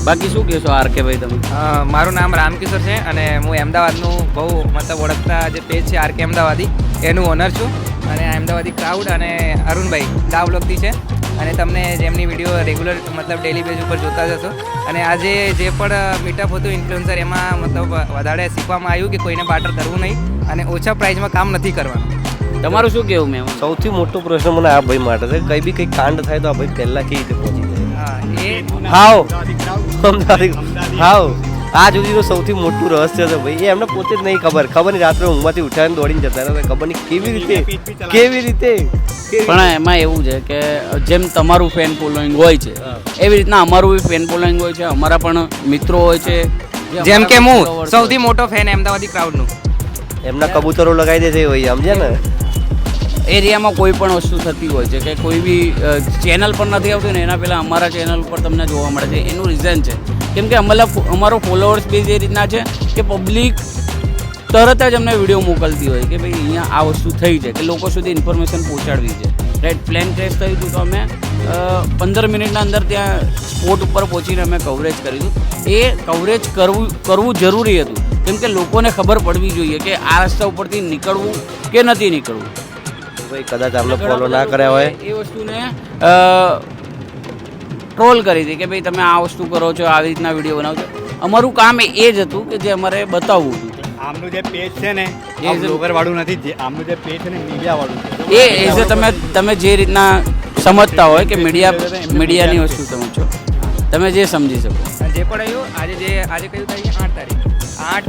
બાકી શું કહેશો આર કે ભાઈ તમે? મારું નામ રામકિશોર છે અને હું અમદાવાદનું બહુ મતલબ ઓળખતા જે પેજ છે આર કે અમદાવાદી, એનું ઓનર છું. અને આ અમદાવાદી ક્રાઉડ અને અરુણભાઈ દા વ્લોગથી છે, અને તમને જેમની વિડીયો રેગ્યુલર મતલબ ડેલી બેઝ ઉપર જોતા જશો. અને આજે જે પણ મીટઅપ હતું ઇન્ફ્લુએન્સર, એમાં મતલબ વધારે શીખવામાં આવ્યું કે કોઈને બાર્ટર કરવું નહીં અને ઓછા પ્રાઇઝમાં કામ નથી કરવાનું. તમારું શું કહેવું? મેં સૌથી મોટો પ્રશ્ન મને આ ભાઈ માટે છે, કંઈ બી કંઈ કાંડ થાય તો આ ભાઈ પહેલાં કેવી રીતે પહોંચી હાવ આ સુધીનું સૌથી મોટું રહસ્ય છે ભાઈ. એ એમને પોતે જ નહીં ખબર નહીં, રાત્રે ઊંઘમાંથી ઉઠાવીને દોડીને જતા રહે, ખબર નહીં કેવી રીતે. પણ એમાં એવું છે કે જેમ તમારું ફેન ફોલોઈંગ હોય છે એવી રીતના અમારું બી ફેન ફોલોઈંગ હોય છે, અમારા પણ મિત્રો હોય છે. જેમ કે હું સૌથી મોટો ફેન અમદાવાદી ક્રાઉડનું. એમના કબૂતરો લગાવી દે છે ભાઈ, સમજે ને. એરિયામાં કોઈ પણ વસ્તુ થતી હોય છે કે કોઈ બી ચેનલ પર નથી આવતું ને એના પહેલાં અમારા ચેનલ ઉપર તમને જોવા મળે છે. એનું રીઝન છે કેમ કે અમારો ફોલોઅર્સ બેઝ એ રીતના છે કે પબ્લિક તરત જ અમને વિડીયો મોકલતી હોય કે ભાઈ અહીંયા આ વસ્તુ થઈ છે, કે લોકો સુધી ઇન્ફોર્મેશન પહોંચાડવી છે. રાઈટ, પ્લેન ક્રેશ થયું હતું તો અમે 15 મિનિટના અંદર ત્યાં સ્પોટ ઉપર પહોંચીને અમે કવરેજ કર્યું. એ કવરેજ કરવું જરૂરી હતું કેમ કે લોકોને ખબર પડવી જોઈએ કે આ રસ્તા ઉપરથી નીકળવું કે નથી નીકળવું. ભાઈ કદાચ આપણે ફોલો ના કર્યા હોય એ વસ્તુને ટ્રોલ કરી હતી કે ભાઈ તમે આ વસ્તુ કરો છો, આવી રીતના વિડીયો બનાવો છો. અમારું કામ એ જ હતું કે જે અમારે બતાવવું હતું. આમનું જે પેજ છે ને એ બ્લોગર વાળું નથી, આમનું જે પેજ છે ને મીડિયા વાળું એ એઝ તમે જે રીતના સમજતા હોય કે મીડિયાની વસ્તુ સમજો, તમે જે સમજી શકો. જે પણ આવ્યું આજે કયું તારીખ? 8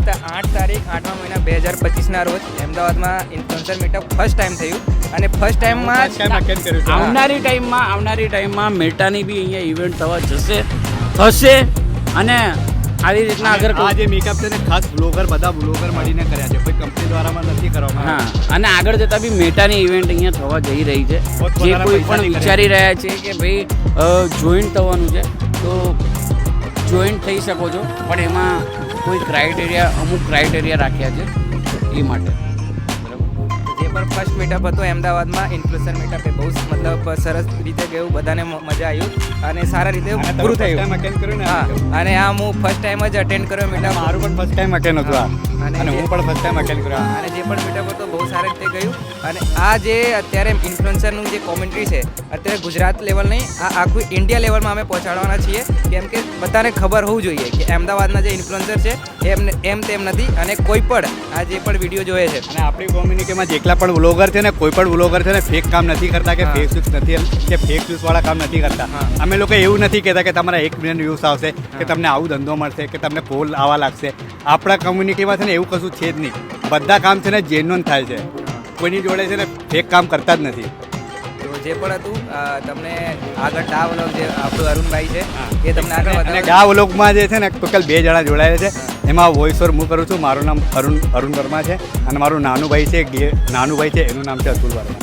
તારીખ 8મા મહિના 2025ના રોજ અમદાવાદમાં ઇન્ફ્લુએન્સર મીટઅપ ફર્સ્ટ ટાઈમ થયું. અને ફર્સ્ટ ટાઈમમાં આવનારી ટાઈમમાં મેટાની બી અહીંયા ઇવેન્ટ થવા થશે. અને આવી રીતના આગળ આ જે મેકઅપ છે ને ખાસ બધા બ્લોગર મળીને કર્યા છે, કોઈ કંપની દ્વારામાં નથી કરવામાં. હા, અને આગળ જતાં બી મેટાની ઇવેન્ટ અહીંયા થવા જઈ રહી છે. જે કોઈ પણ વિચારી રહ્યા છે કે ભાઈ જોઈન્ટ થવાનું છે તો જોઈન્ટ થઈ શકો છો, પણ એમાં કોઈ અમુક ક્રાઇટેરિયા રાખ્યા છે એ માટે. જે જે પણ ફર્સ્ટ મીટઅપ હતો અમદાવાદમાં ઇન્ફ્લુએન્સર મીટઅપ એ બહુ મતલબ સરસ રીતે ગયું, બધાને મજા આવ્યું અને સારા રીતે પૂરું થયું. હા, અને આ હું ફર્સ્ટ ટાઈમ જ અટેન્ડ કર્યો મીટઅપ. મારું પણ ફર્સ્ટ ટાઈમ અટેન્ડ હતું આ, અને હું પણ ફર્સ્ટ ટાઈમ અટેન્ડ કર્યો. અને જે પણ મીટઅપ હતો બહુ સારી રીતે ગયું. અને આ જે અત્યારે ઇન્ફ્લુએન્સરનું જે કોમેન્ટ્રી છે અત્યારે ગુજરાત લેવલ નહીં, આ આખું ઇન્ડિયા લેવલમાં અમે પહોંચાડવાના છીએ, કેમ કે બધાને ખબર હોવું જોઈએ કે અમદાવાદના જે ઇન્ફ્લુએન્સર છે એમ તેમ નથી. અને કોઈ પણ આ જે પણ વિડીયો જોયે છે અને આપણી કોમ્યુનિટીમાં જેટલા પણ વ્લોગર છે ને, કોઈ પણ વ્લોગર છે ને ફેક કામ નથી કરતા કે ફેક વ્યૂઝ નથી કે ફેક વ્યૂઝવાળા કામ નથી કરતા. અમે લોકો એવું નથી કહેતા કે તમારા 1 મિલિયન વ્યૂઝ આવશે કે તમને આવું ધંધો મળશે કે તમને ફોલ આવવા લાગશે. આપણા કમ્યુનિટીમાં છે ને એવું કશું છે જ નહીં. બધા કામ છે ને જેન્યુઅન થાય છે, કોઈની જોડે છે ને ફેક કામ કરતા જ નથી. તો જે પણ હતું તમને આગળ ડા વ્લોગ જે આપણું અરુણભાઈ છે એ તમને આગળ અને આ વ્લોગમાં જે છે ને ટોટલ 2 જણા જોડાયેલા છે. એમાં વોઇસ ઓવર હું કરું છું. મારું નામ અરુણ વર્મા છે અને મારું નાનું ભાઈ છે એનું નામ છે અતુલ વર્મા.